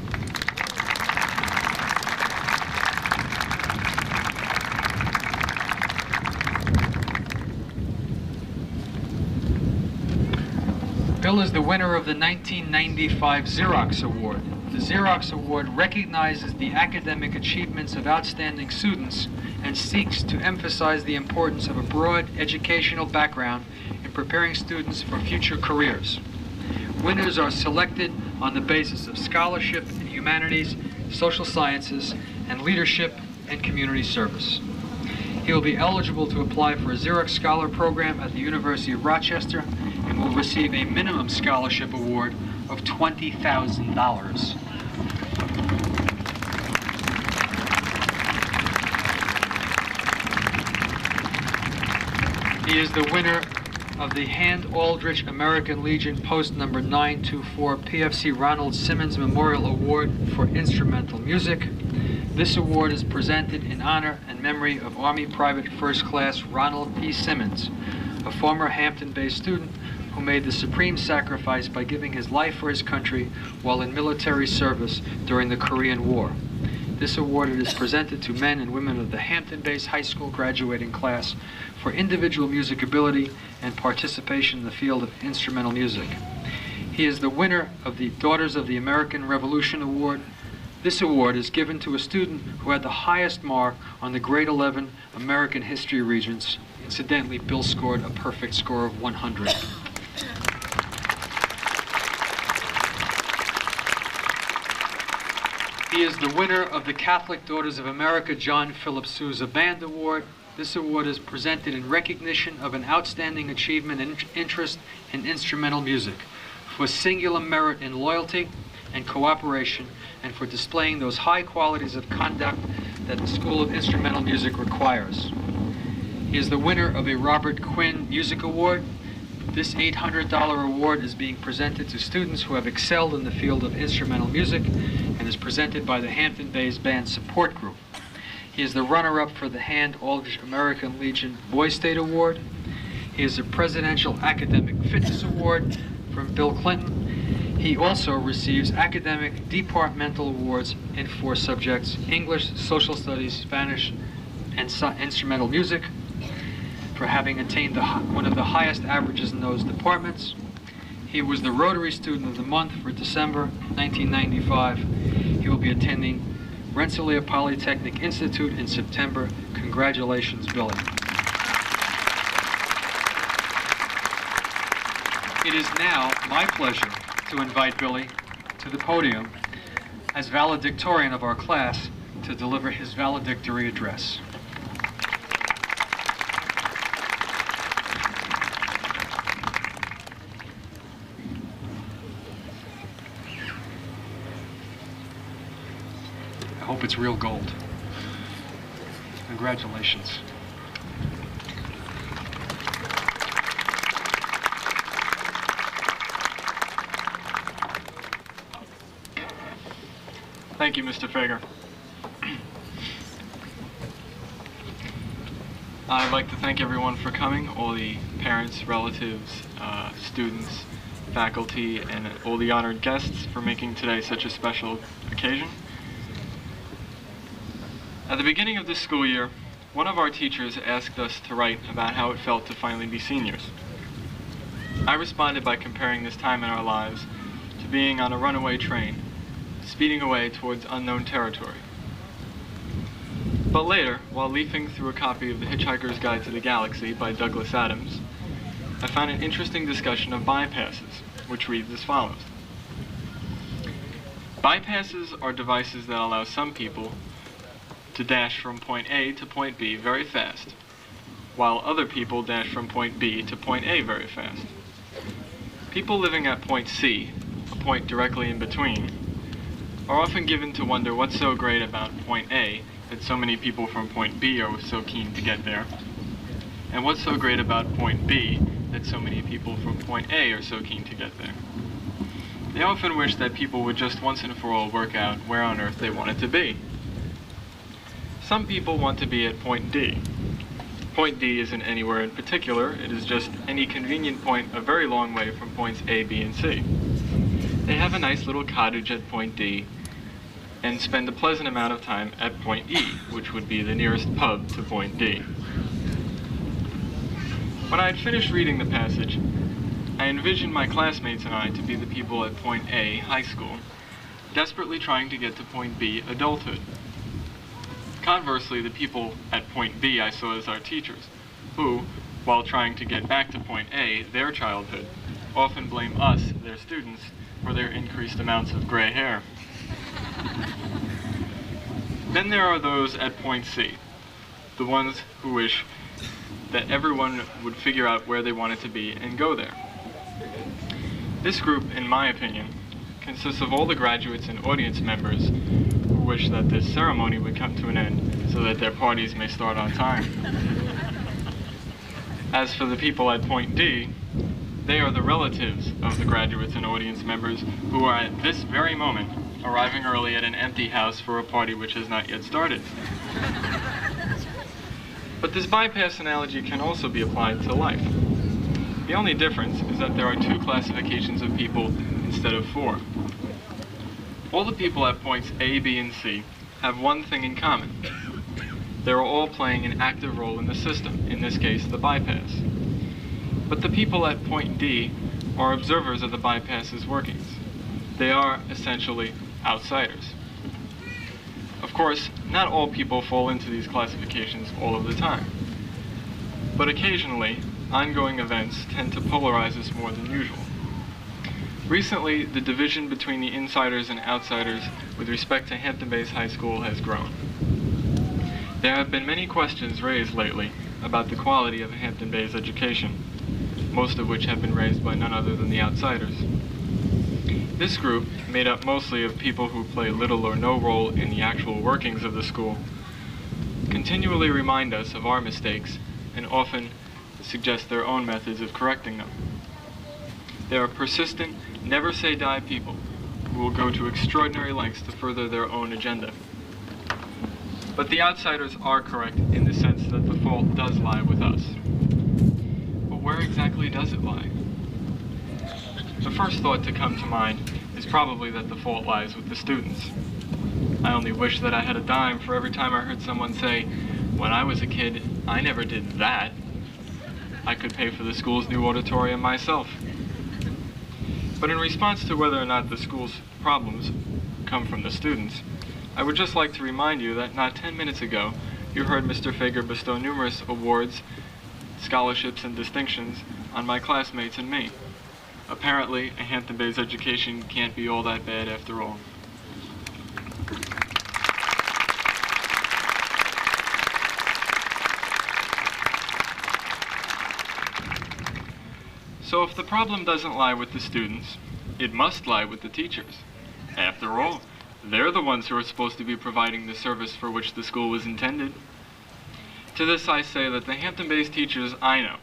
Bill is the winner of the 1995 Xerox Award. The Xerox Award recognizes the academic achievements of outstanding students and seeks to emphasize the importance of a broad educational background in preparing students for future careers. Winners are selected on the basis of scholarship in humanities, social sciences, and leadership and community service. He will be eligible to apply for a Xerox Scholar Program at the University of Rochester and will receive a minimum scholarship award of $20,000. He is the winner of the Hand Aldrich American Legion Post number 924 PFC Ronald Simmons Memorial Award for Instrumental Music. This award is presented in honor and memory of Army Private First Class Ronald P. Simmons, a former Hampton-based student who made the supreme sacrifice by giving his life for his country while in military service during the Korean War. This award is presented to men and women of the Hampton-based high school graduating class for individual music ability and participation in the field of instrumental music. He is the winner of the Daughters of the American Revolution Award. This award is given to a student who had the highest mark on the grade 11 American History Regents. Incidentally, Bill scored a perfect score of 100. He is the winner of the Catholic Daughters of America John Philip Sousa Band Award. This award is presented in recognition of an outstanding achievement and interest in instrumental music, for singular merit in loyalty and cooperation, and for displaying those high qualities of conduct that the School of Instrumental Music requires. He is the winner of a Robert Quinn Music Award. This $800 award is being presented to students who have excelled in the field of instrumental music and is presented by the Hampton Bays Band Support Group. He is the runner-up for the Hand Aldrich American Legion Boys State Award. He is a Presidential Academic Fitness Award from Bill Clinton. He also receives academic departmental awards in 4 subjects: English, Social Studies, Spanish, and instrumental music, for having attained one of the highest averages in those departments. He was the Rotary Student of the Month for December 1995. He will be attending Rensselaer Polytechnic Institute in September. Congratulations, Billy. It is now my pleasure to invite Billy to the podium as valedictorian of our class to deliver his valedictory address. I hope it's real gold. Congratulations. Thank you, Mr. Fager. I'd like to thank everyone for coming, all the parents, relatives, students, faculty, and all the honored guests for making today such a special occasion. At the beginning of this school year, one of our teachers asked us to write about how it felt to finally be seniors. I responded by comparing this time in our lives to being on a runaway train, speeding away towards unknown territory. But later, while leafing through a copy of The Hitchhiker's Guide to the Galaxy by Douglas Adams, I found an interesting discussion of bypasses, which reads as follows. Bypasses are devices that allow some people to dash from point A to point B very fast, while other people dash from point B to point A very fast. People living at point C, a point directly in between, are often given to wonder what's so great about point A that so many people from point B are so keen to get there, and what's so great about point B that so many people from point A are so keen to get there. They often wish that people would just once and for all work out where on earth they wanted to be. Some people want to be at point D. Point D isn't anywhere in particular, it is just any convenient point a very long way from points A, B, and C. They have a nice little cottage at point D, and spend a pleasant amount of time at point E, which would be the nearest pub to point D. When I had finished reading the passage, I envisioned my classmates and I to be the people at point A, high school, desperately trying to get to point B, adulthood. Conversely, the people at point B I saw as our teachers, who, while trying to get back to point A, their childhood, often blame us, their students, for their increased amounts of gray hair. Then there are those at point C, the ones who wish that everyone would figure out where they wanted to be and go there. This group, in my opinion, consists of all the graduates and audience members who wish that this ceremony would come to an end so that their parties may start on time. As for the people at point D, they are the relatives of the graduates and audience members who are at this very moment arriving early at an empty house for a party which has not yet started. But this bypass analogy can also be applied to life. The only difference is that there are two classifications of people instead of four. All the people at points A, B, and C have one thing in common. They are all playing an active role in the system, in this case, the bypass. But the people at point D are observers of the bypass's workings. They are, essentially, outsiders. Of course, not all people fall into these classifications all of the time. But occasionally, ongoing events tend to polarize us more than usual. Recently, the division between the insiders and outsiders with respect to Hampton Bays High School has grown. There have been many questions raised lately about the quality of Hampton Bays education, most of which have been raised by none other than the outsiders. This group, made up mostly of people who play little or no role in the actual workings of the school, continually remind us of our mistakes and often suggest their own methods of correcting them. They are persistent, never-say-die people who will go to extraordinary lengths to further their own agenda. But the outsiders are correct in the sense that the fault does lie with us. But where exactly does it lie? The first thought to come to mind is probably that the fault lies with the students. I only wish that I had a dime for every time I heard someone say, "When I was a kid, I never did that. I could pay for the school's new auditorium myself." But in response to whether or not the school's problems come from the students, I would just like to remind you that not 10 minutes ago, you heard Mr. Fager bestow numerous awards, scholarships, and distinctions on my classmates and me. Apparently, a Hampton Bays education can't be all that bad after all. So if the problem doesn't lie with the students, it must lie with the teachers. After all, they're the ones who are supposed to be providing the service for which the school was intended. To this I say that the Hampton Bays teachers I know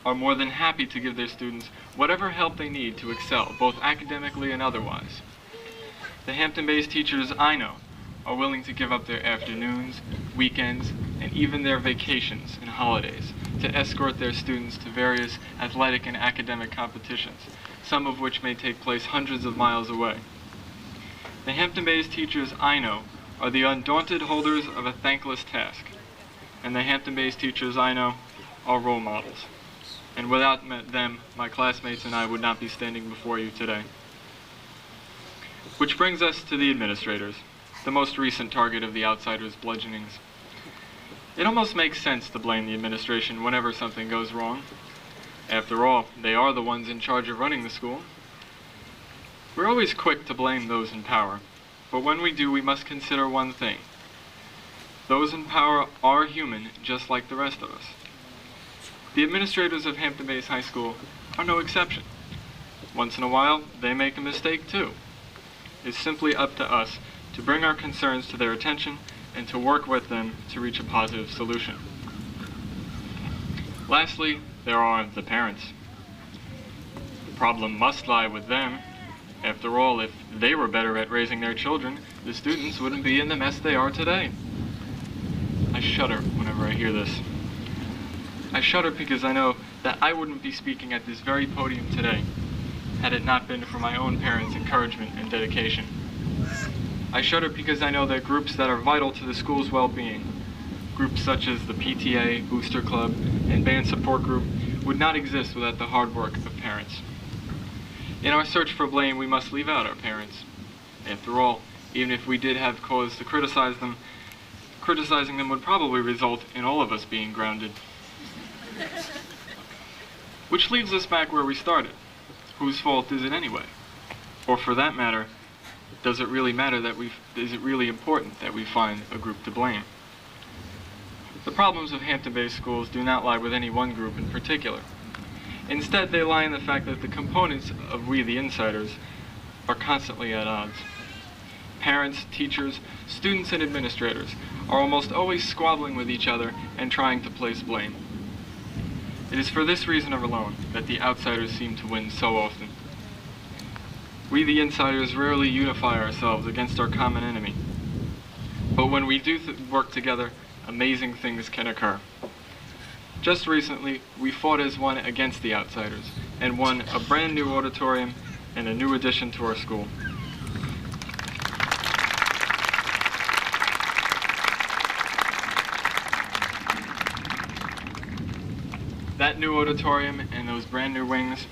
are more than happy to give their students whatever help they need to excel, both academically and otherwise. The Hampton Bays teachers I know are willing to give up their afternoons, weekends, and even their vacations and holidays to escort their students to various athletic and academic competitions, some of which may take place hundreds of miles away. The Hampton-based teachers I know are the undaunted holders of a thankless task, and the Hampton-based teachers I know are role models. And without them, my classmates and I would not be standing before you today. Which brings us to the administrators, the most recent target of the outsiders' bludgeonings. It almost makes sense to blame the administration whenever something goes wrong. After all, they are the ones in charge of running the school. We're always quick to blame those in power, but when we do, we must consider one thing. Those in power are human, just like the rest of us. The administrators of Hampton-based High School are no exception. Once in a while, they make a mistake too. It's simply up to us to bring our concerns to their attention and to work with them to reach a positive solution. Lastly, there are the parents. The problem must lie with them. After all, if they were better at raising their children, the students wouldn't be in the mess they are today. I shudder whenever I hear this. I shudder because I know that I wouldn't be speaking at this very podium today had it not been for my own parents' encouragement and dedication. I shudder because I know that groups that are vital to the school's well-being, groups such as the PTA, Booster Club, and Band Support Group, would not exist without the hard work of parents. In our search for blame, we must leave out our parents. After all, even if we did have cause to criticize them, criticizing them would probably result in all of us being grounded. Which leaves us back where we started. Whose fault is it anyway? Or for that matter, does it really matter is it really important that we find a group to blame? The problems of Hampton-based schools do not lie with any one group in particular. Instead, they lie in the fact that the components of we the insiders are constantly at odds. Parents, teachers, students, and administrators are almost always squabbling with each other and trying to place blame. It is for this reason alone that the outsiders seem to win so often. We the insiders rarely unify ourselves against our common enemy. But when we do work together, amazing things can occur. Just recently, we fought as one against the outsiders and won a brand new auditorium and a new addition to our school. That new auditorium and those brand new wings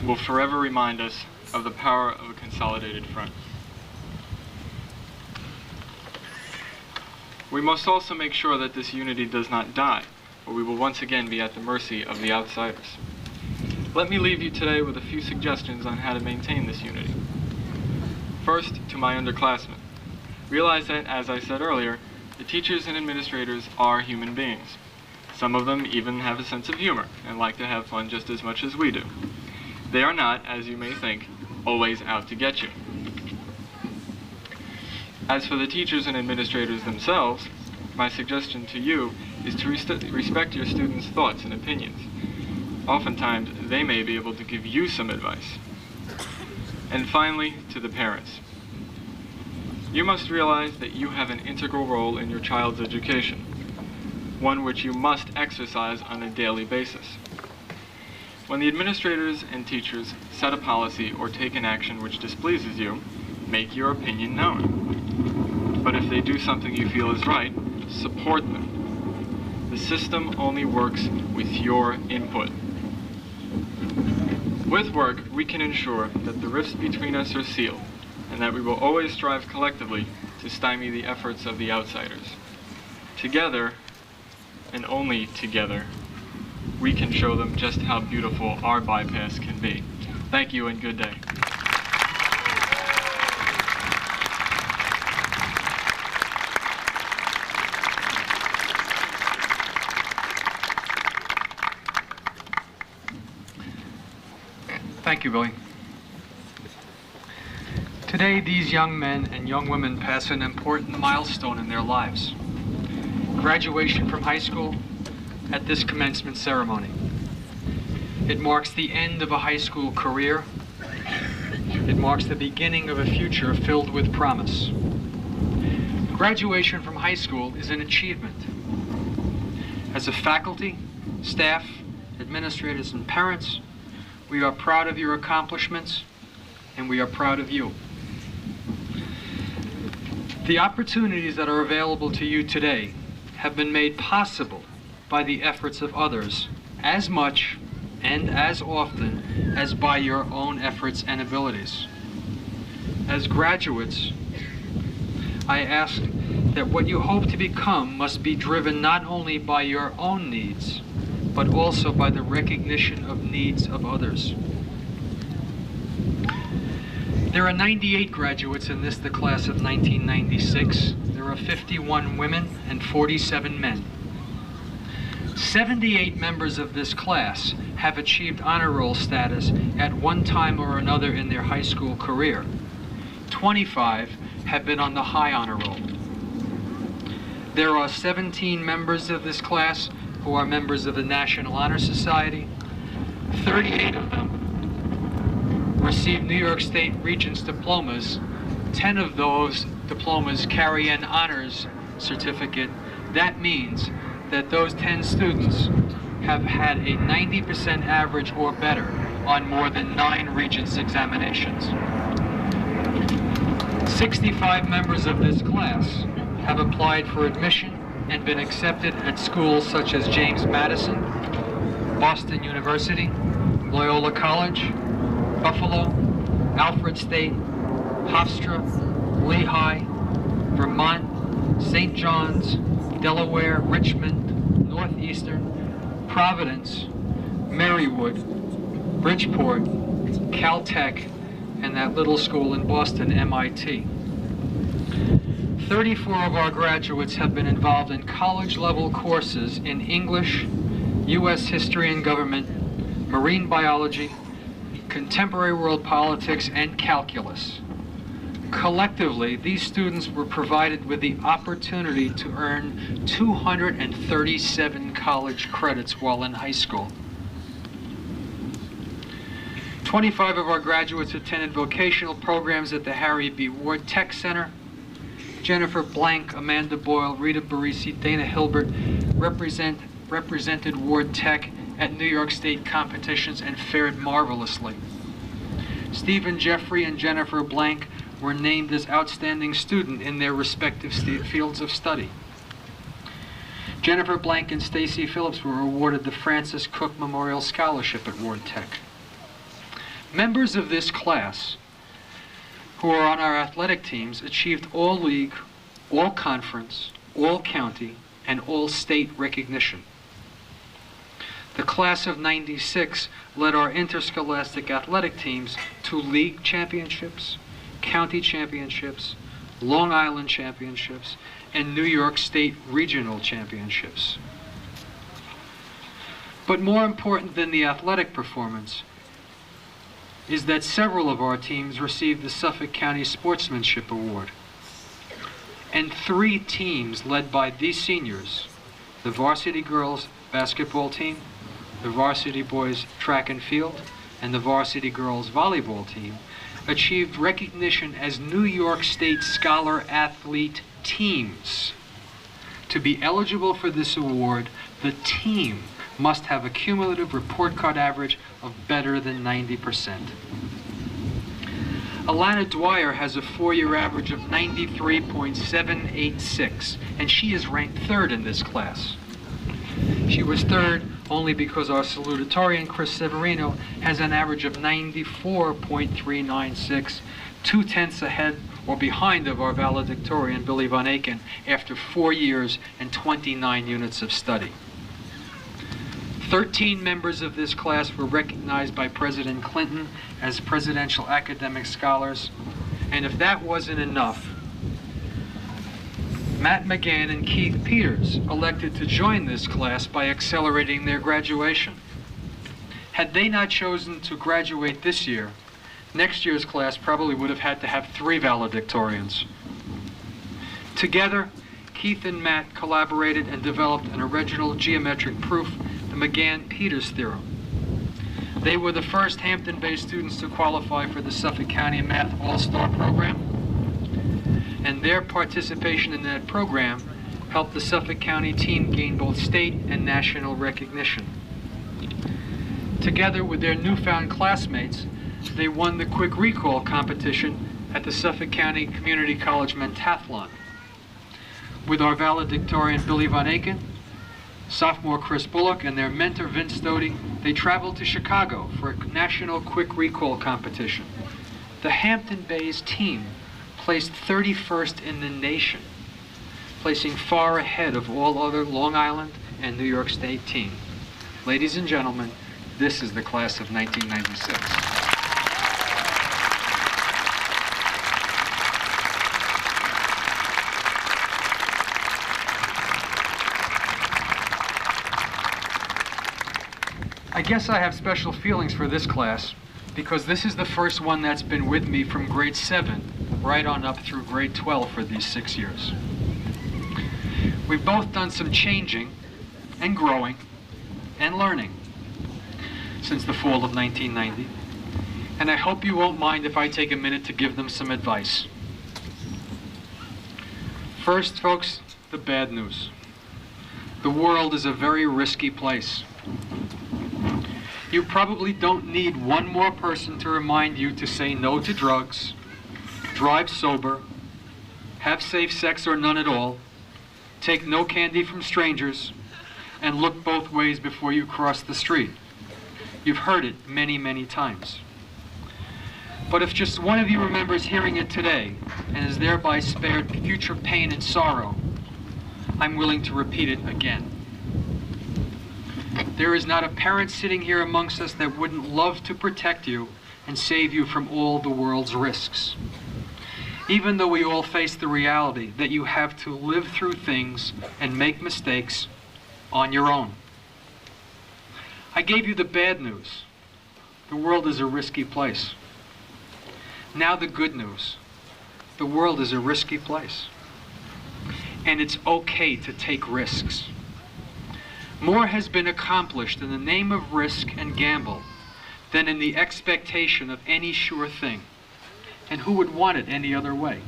will forever remind us of the power of a consolidated front. We must also make sure that this unity does not die, or we will once again be at the mercy of the outsiders. Let me leave you today with a few suggestions on how to maintain this unity. First, to my underclassmen, realize that, as I said earlier, the teachers and administrators are human beings. Some of them even have a sense of humor and like to have fun just as much as we do. They are not, as you may think, always out to get you. As for the teachers and administrators themselves, my suggestion to you is to respect your students' thoughts and opinions. Oftentimes, they may be able to give you some advice. And finally, to the parents. You must realize that you have an integral role in your child's education, one which you must exercise on a daily basis. When the administrators and teachers set a policy or take an action which displeases you, make your opinion known. But if they do something you feel is right, support them. The system only works with your input. With work, we can ensure that the rifts between us are sealed, and that we will always strive collectively to stymie the efforts of the outsiders. Together, and only together, we can show them just how beautiful our bypass can be. Thank you and good day. Thank you, Billy. Today, these young men and young women pass an important milestone in their lives. Graduation from high school at this commencement ceremony. It marks the end of a high school career. It marks the beginning of a future filled with promise. Graduation from high school is an achievement. As a faculty, staff, administrators, and parents, we are proud of your accomplishments, and we are proud of you. The opportunities that are available to you today have been made possible by the efforts of others as much and as often as by your own efforts and abilities. As graduates, I ask that what you hope to become must be driven not only by your own needs, but also by the recognition of needs of others. There are 98 graduates in the class of 1996. There are 51 women and 47 men. 78 members of this class have achieved honor roll status at one time or another in their high school career. 25 have been on the high honor roll. There are 17 members of this class who are members of the National Honor Society. 38 of them received New York State Regents diplomas. 10 of those diplomas carry an honors certificate. That means that those 10 students have had a 90% average or better on more than 9 Regents examinations. 65 members of this class have applied for admission and been accepted at schools such as James Madison, Boston University, Loyola College, Buffalo, Alfred State, Hofstra, Lehigh, Vermont, St. John's, Delaware, Richmond, Northeastern, Providence, Marywood, Bridgeport, Caltech, and that little school in Boston, MIT. 34 of our graduates have been involved in college-level courses in English, U.S. history and government, marine biology, contemporary world politics, and calculus. Collectively, these students were provided with the opportunity to earn 237 college credits while in high school. 25 of our graduates attended vocational programs at the Harry B. Ward Tech Center. Jennifer Blank, Amanda Boyle, Rita Barisi, Dana Hilbert represented Ward Tech at New York State competitions and fared marvelously. Stephen Jeffrey and Jennifer Blank were named as outstanding student in their respective fields of study. Jennifer Blank and Stacy Phillips were awarded the Francis Cook Memorial Scholarship at Ward Tech. Members of this class who are on our athletic teams achieved all league, all conference, all county, and all state recognition. The class of '96 led our interscholastic athletic teams to league championships, county championships, Long Island championships, and New York State regional championships. But more important than the athletic performance is that several of our teams received the Suffolk County Sportsmanship Award. And 3 teams led by these seniors, the varsity girls basketball team, the varsity boys track and field, and the varsity girls volleyball team, achieved recognition as New York State Scholar Athlete teams. To be eligible for this award, the team must have a cumulative report card average of better than 90%. Alana Dwyer has a 4-year average of 93.786, and she is ranked 3rd in this class. She was 3rd only because our salutatorian, Chris Severino, has an average of 94.396, 2/10 ahead or behind of our valedictorian, Billy Von Aken, after 4 years and 29 units of study. 13 members of this class were recognized by President Clinton as Presidential Academic Scholars, and if that wasn't enough, Matt McGann and Keith Peters elected to join this class by accelerating their graduation. Had they not chosen to graduate this year, next year's class probably would have had to have 3 valedictorians. Together, Keith and Matt collaborated and developed an original geometric proof, the McGann-Peters theorem. They were the first Hampton-based students to qualify for the Suffolk County Math All-Star program. and their participation in that program helped the Suffolk County team gain both state and national recognition. Together with their newfound classmates, they won the quick recall competition at the Suffolk County Community College Mentathlon. With our valedictorian Billy Von Aken, sophomore Chris Bullock, and their mentor Vince Stody, they traveled to Chicago for a national quick recall competition. The Hampton Bays team placed 31st in the nation, placing far ahead of all other Long Island and New York State teams. Ladies and gentlemen, this is the class of 1996. I guess I have special feelings for this class because this is the first one that's been with me from grade 7 right on up through grade 12 for these 6 years. We've both done some changing and growing and learning since the fall of 1990, and I hope you won't mind if I take a minute to give them some advice. First, folks, the bad news. The world is a very risky place. You probably don't need one more person to remind you to say no to drugs, drive sober, have safe sex or none at all, take no candy from strangers, and look both ways before you cross the street. You've heard it many, many times. But if just one of you remembers hearing it today and is thereby spared future pain and sorrow, I'm willing to repeat it again. There is not a parent sitting here amongst us that wouldn't love to protect you and save you from all the world's risks. Even though we all face the reality that you have to live through things and make mistakes on your own. I gave you the bad news. The world is a risky place. Now the good news. The world is a risky place. And it's okay to take risks. More has been accomplished in the name of risk and gamble than in the expectation of any sure thing. And who would want it any other way?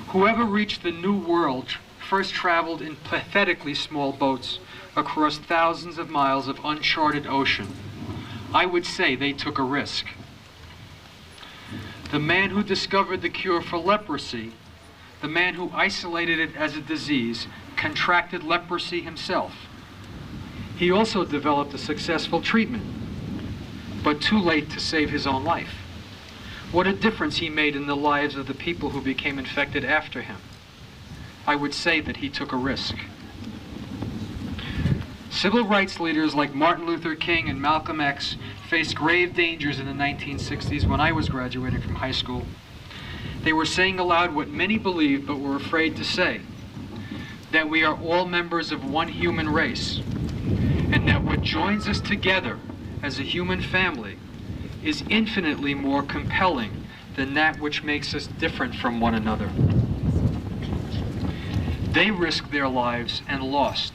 Whoever reached the New World first traveled in pathetically small boats across thousands of miles of uncharted ocean. I would say they took a risk. The man who discovered the cure for leprosy, the man who isolated it as a disease, contracted leprosy himself. He also developed a successful treatment, but too late to save his own life. What a difference he made in the lives of the people who became infected after him. I would say that he took a risk. Civil rights leaders like Martin Luther King and Malcolm X faced grave dangers in the 1960s when I was graduating from high school. They were saying aloud what many believed but were afraid to say, that we are all members of one human race, and that what joins us together as a human family is infinitely more compelling than that which makes us different from one another. They risked their lives and lost,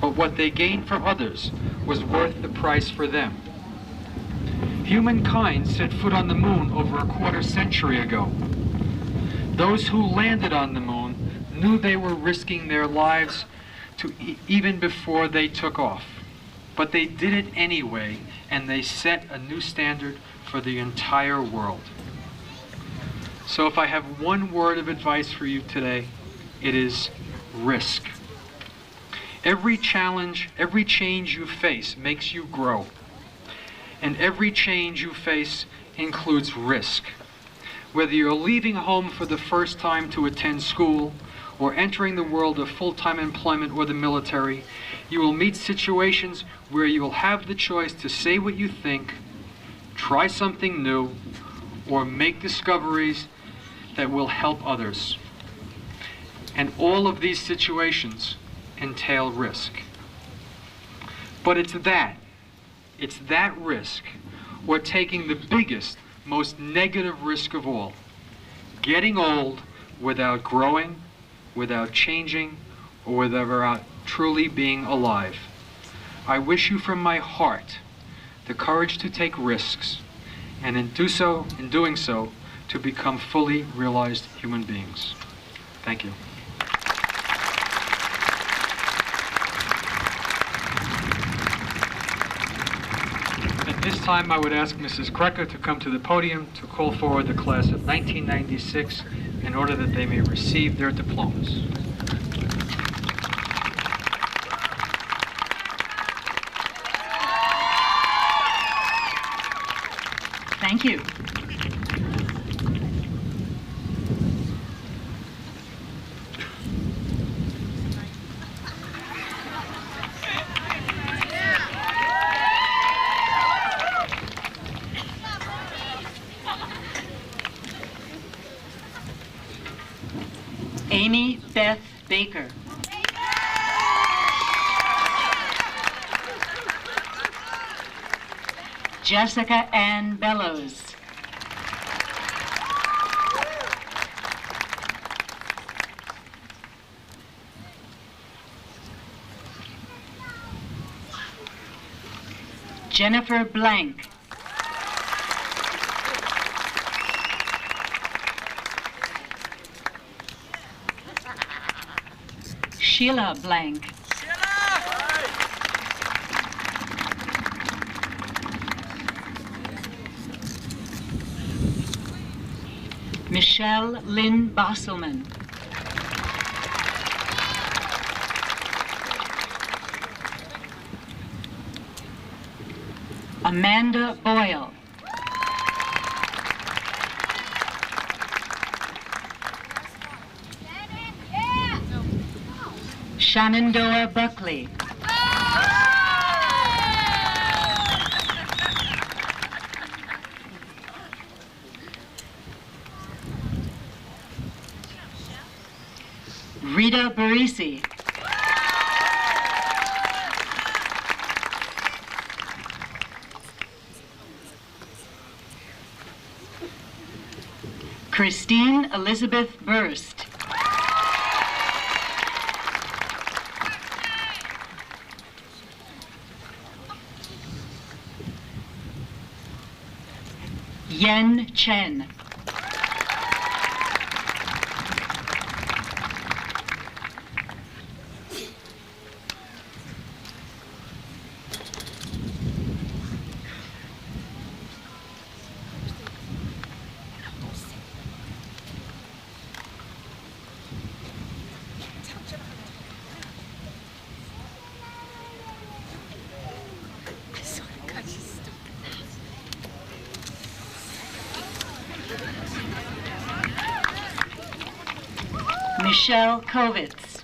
but what they gained for others was worth the price for them. Humankind set foot on the moon over a quarter century ago. Those who landed on the moon knew they were risking their lives even before they took off. But they did it anyway, and they set a new standard for the entire world. So if I have one word of advice for you today, it is risk. Every challenge, every change you face makes you grow. And every change you face includes risk. Whether you're leaving home for the first time to attend school, or entering the world of full-time employment or the military, you will meet situations where you will have the choice to say what you think, try something new, or make discoveries that will help others. And all of these situations entail risk. But it's that risk, or taking the biggest, most negative risk of all, getting old without growing, without changing, or without truly being alive. I wish you from my heart the courage to take risks, and in doing so, to become fully realized human beings. Thank you. At this time, I would ask Mrs. Krecker to come to the podium to call forward the class of 1996 in order that they may receive their diplomas. Thank you. Amy Beth Baker. Jessica Ann Bellows. Jennifer Blank. Sheila Blank. Michelle Lynn Bosselman. Amanda Boyle. Shenandoah Buckley. Rita Barisi. Christine Elizabeth Burst. Yen Chen. Michelle Kovitz.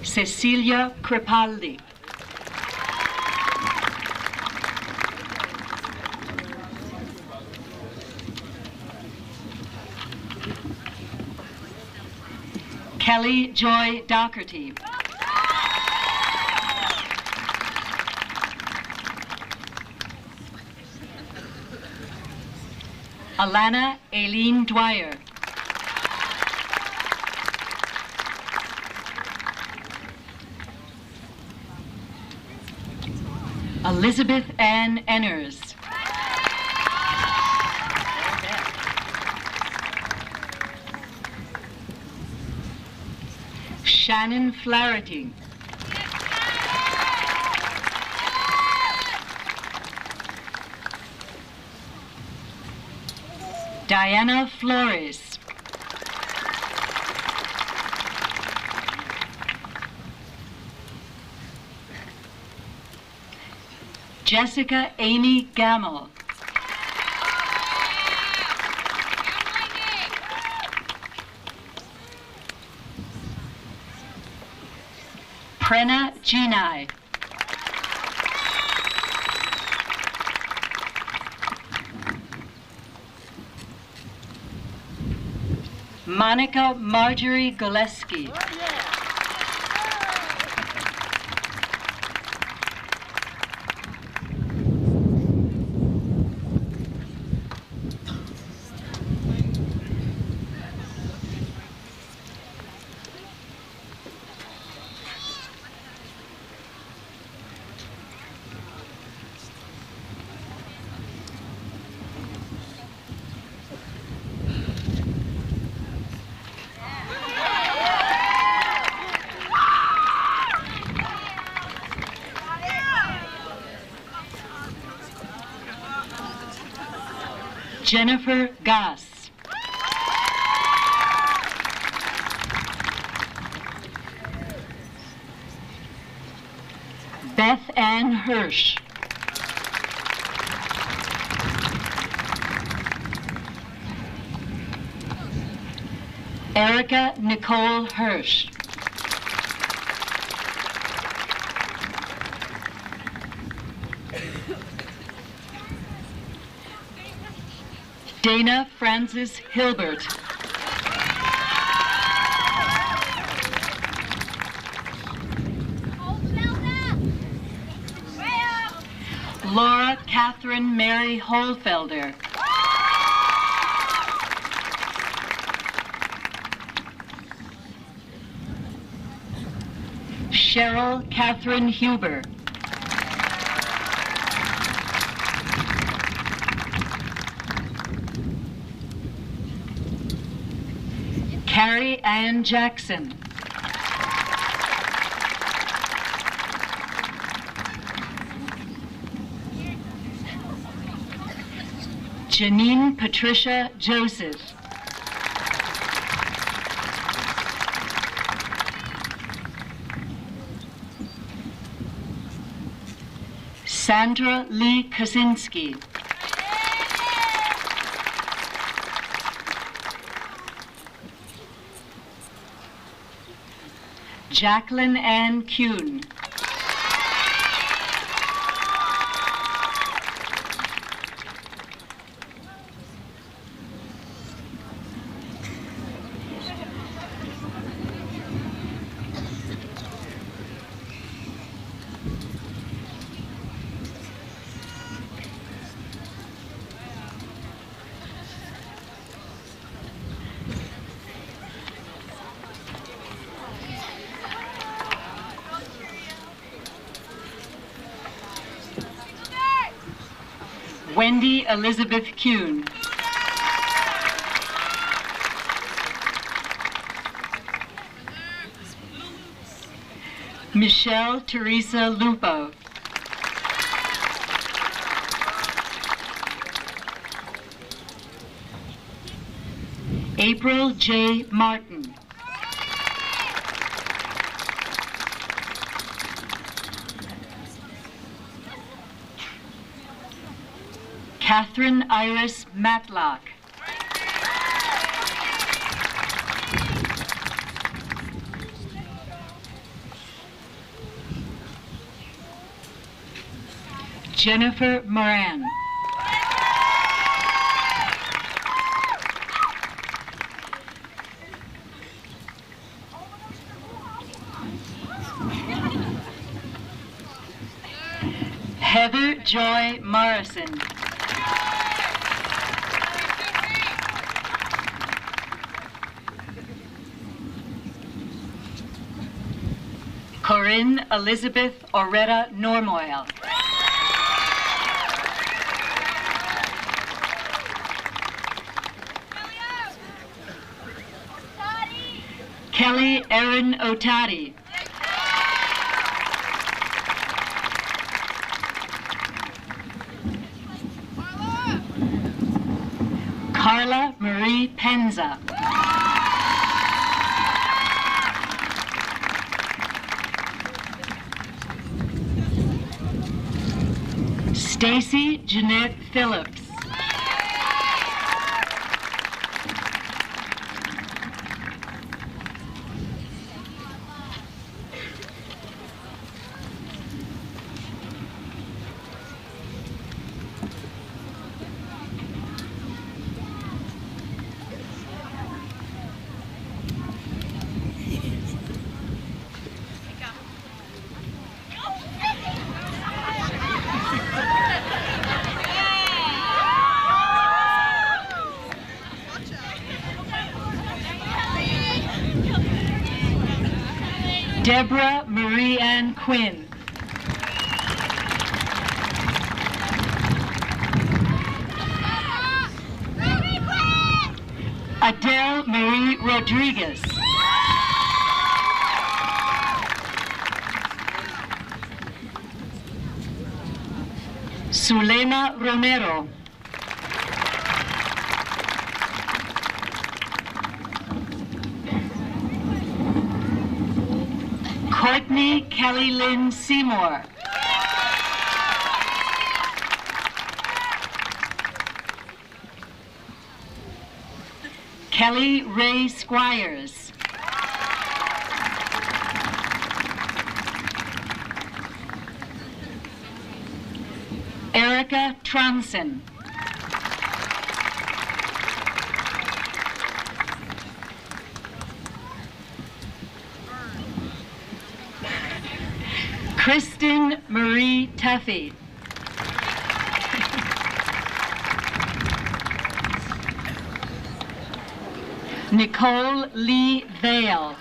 Cecilia Crepaldi. Kelly Joy Doherty. Alana Aileen Dwyer. Elizabeth Ann Enners. Shannon Flaherty. Diana Flores. Jessica Amy Gamble. Prenna Genai. Monica Marjorie Gillespie. Jennifer Gass. Beth Ann Hirsch. Erica Nicole Hirsch. Dana Frances Hilbert. Laura Catherine Mary Holfelder. Cheryl Catherine Huber. Carrie Ann Jackson. Janine Patricia Joseph. Sandra Lee Kaczynski. Jacqueline Ann Kuhn. Wendy Elizabeth Kuhn. Michelle Teresa Lupo. April J. Martin. Catherine Iris Matlock. Jennifer Moran. Heather Joy Morrison. Corinne Elizabeth Oretta Normoyle. Kelly Erin Otadi. Carla Marie Penza. Stacy Jeanette Phillips. Deborah Marie Ann Quinn. Adele Marie Rodriguez. Zulema Romero. Courtney Kelly Lynn Seymour. Kelly Ray Squires. Erica Tronson. Kristen Marie Tuffy. Nicole Lee Vale.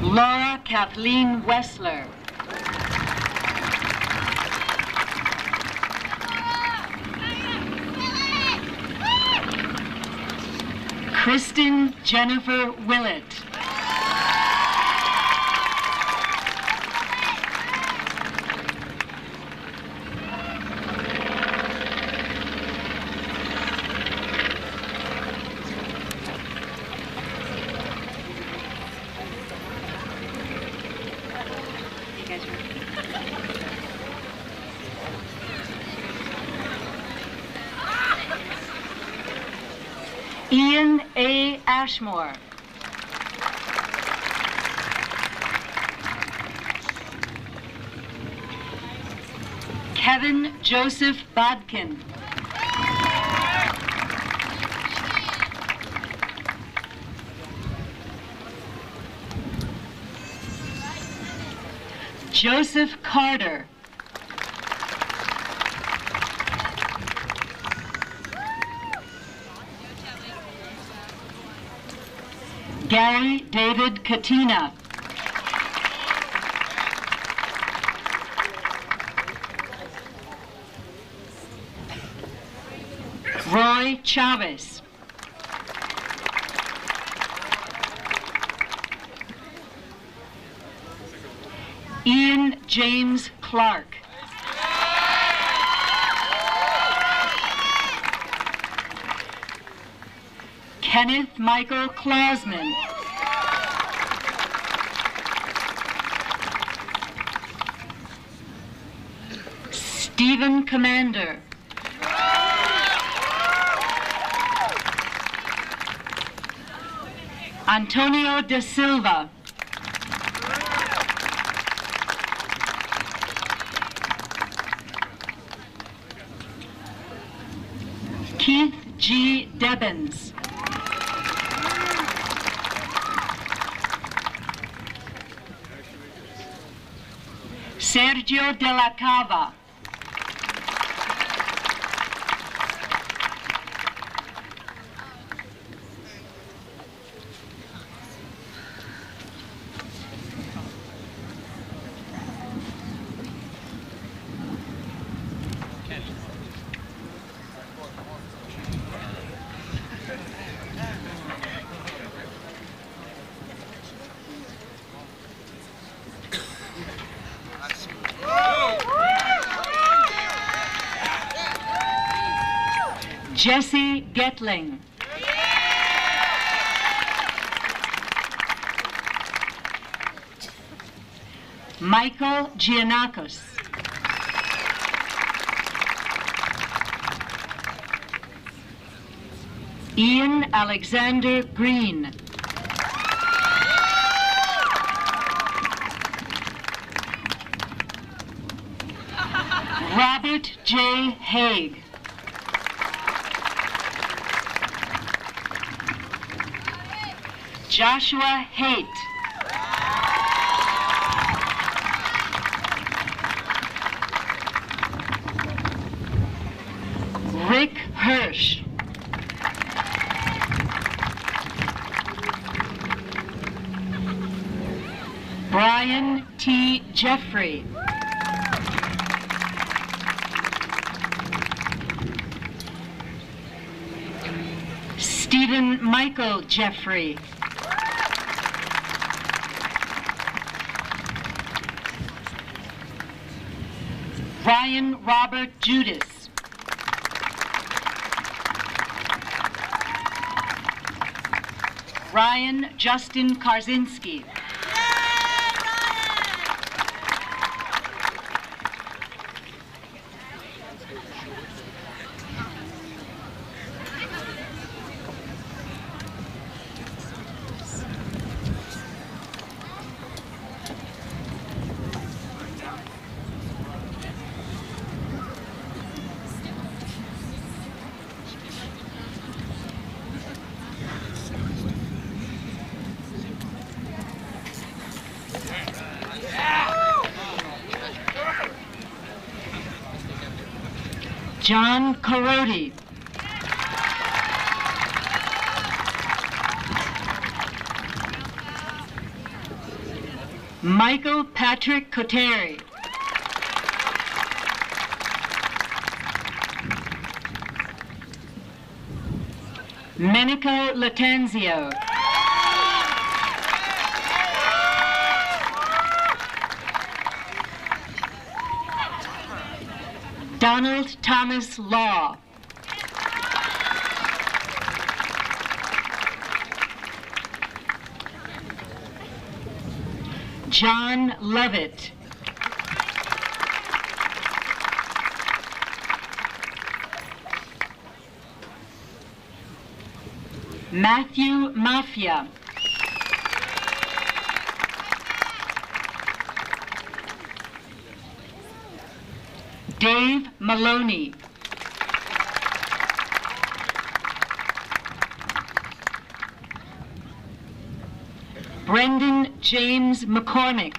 Laura Kathleen Wessler. Kristen Jennifer Willett. Ian A. Ashmore. Kevin Joseph Bodkin. Joseph Carter. Gary David Katina. Roy Chavez. Ian James Clark. Kenneth Michael Klausman. Stephen Commander. Antonio da Silva. Keith G. Debbins. Sergio de la Cava. Jesse Getling. Michael Giannakos. Ian Alexander Green. Robert J. Haig. Joshua Haight. Rick Hirsch. Brian T. Jeffrey. Stephen Michael Jeffrey. Ryan Robert Judas. Brian Justin Karzinski. John Carodi. Michael Patrick Coteri. Menico Latanzio. Donald Thomas Law. John Lovett. Matthew Mafia. Dave Maloney. Brendan James McCormick.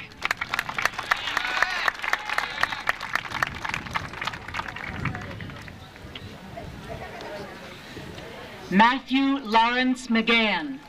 Matthew Lawrence McGann.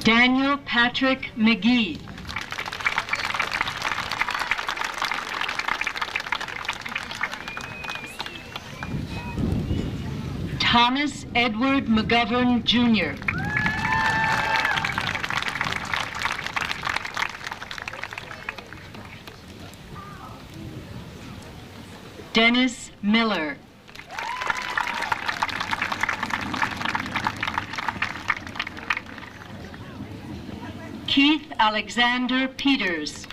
Daniel Patrick McGee. Thomas Edward McGovern, Jr. Dennis Miller. Keith Alexander Peters.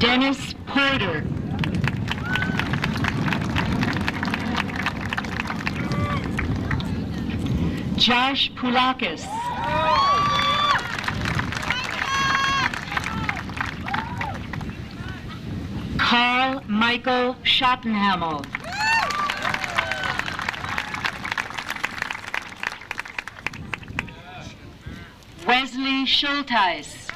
Dennis Porter. Josh Poulakis. Carl Michael Schottenhamel. Wesley Schulteis.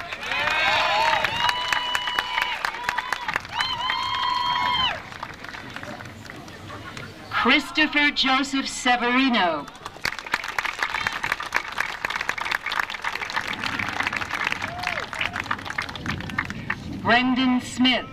Christopher Joseph Severino. Brendan Smith.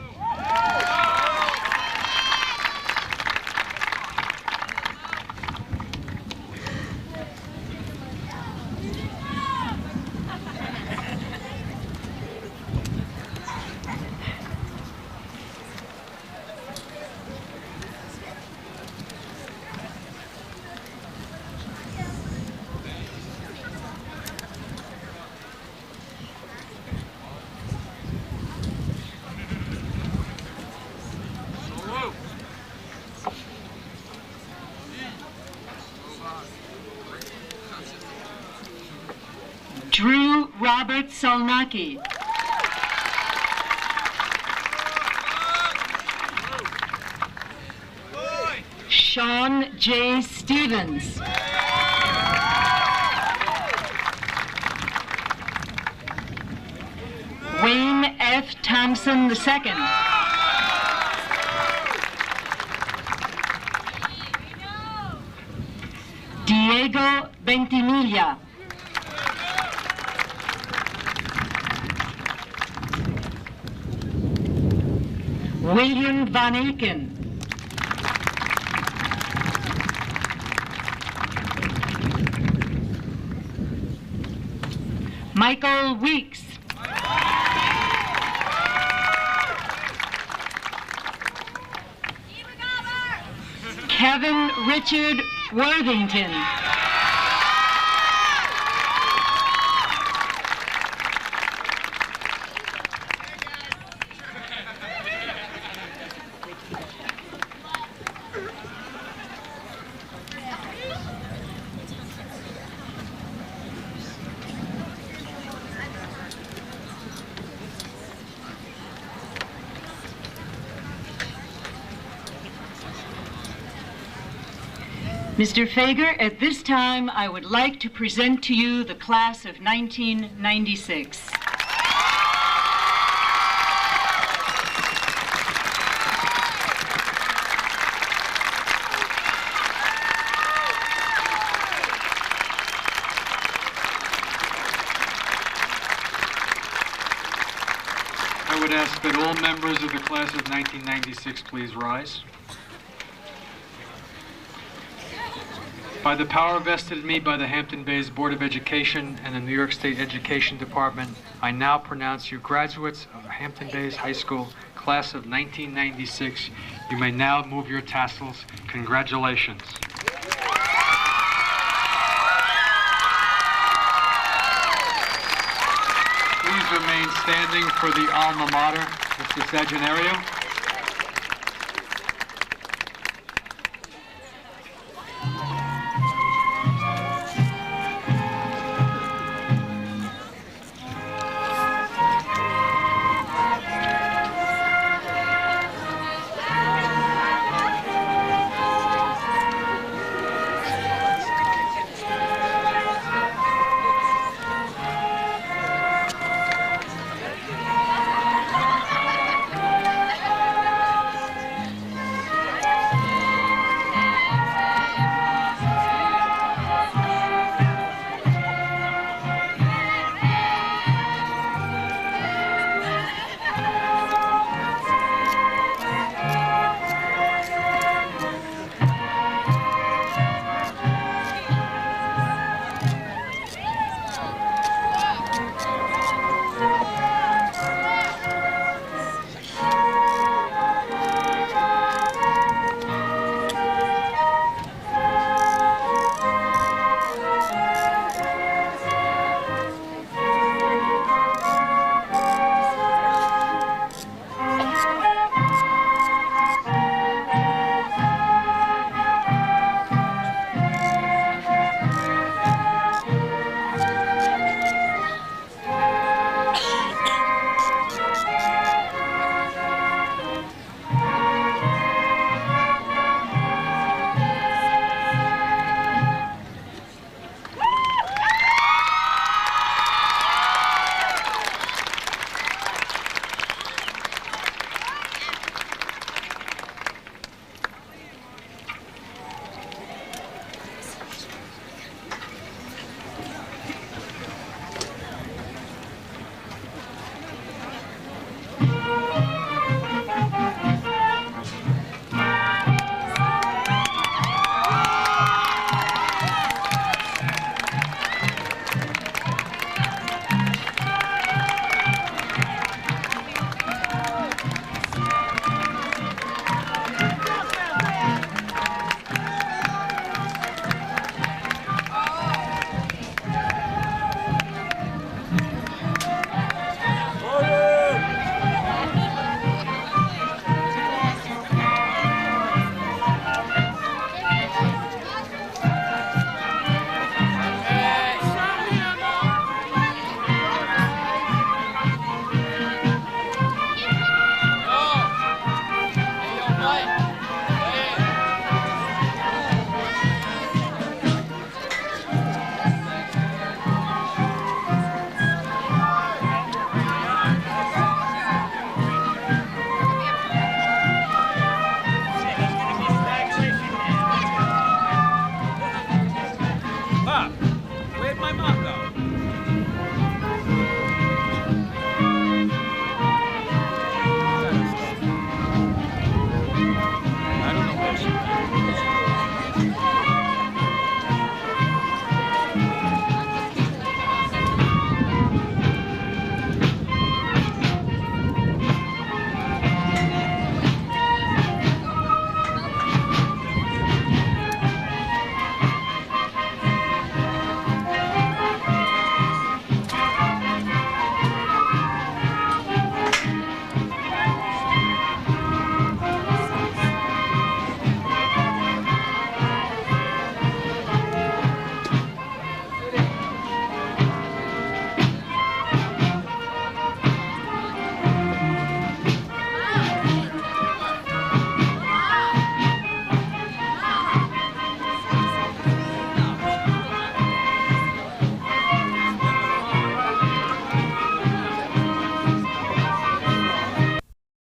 Drew Robert Solnacki. Sean J. Stevens. Wayne Anderson II. Diego Ventimiglia. William Van Aken. Michael Weeks. Kevin Richard Worthington. Mr. Fager, at this time, I would like to present to you the class of 1996. I would ask that all members of the class of 1996 please rise. By the power vested in me by the Hampton Bays Board of Education and the New York State Education Department, I now pronounce you graduates of the Hampton Bays High School class of 1996. You may now move your tassels. Congratulations. Please remain standing for the alma mater, Mr. Sagenario.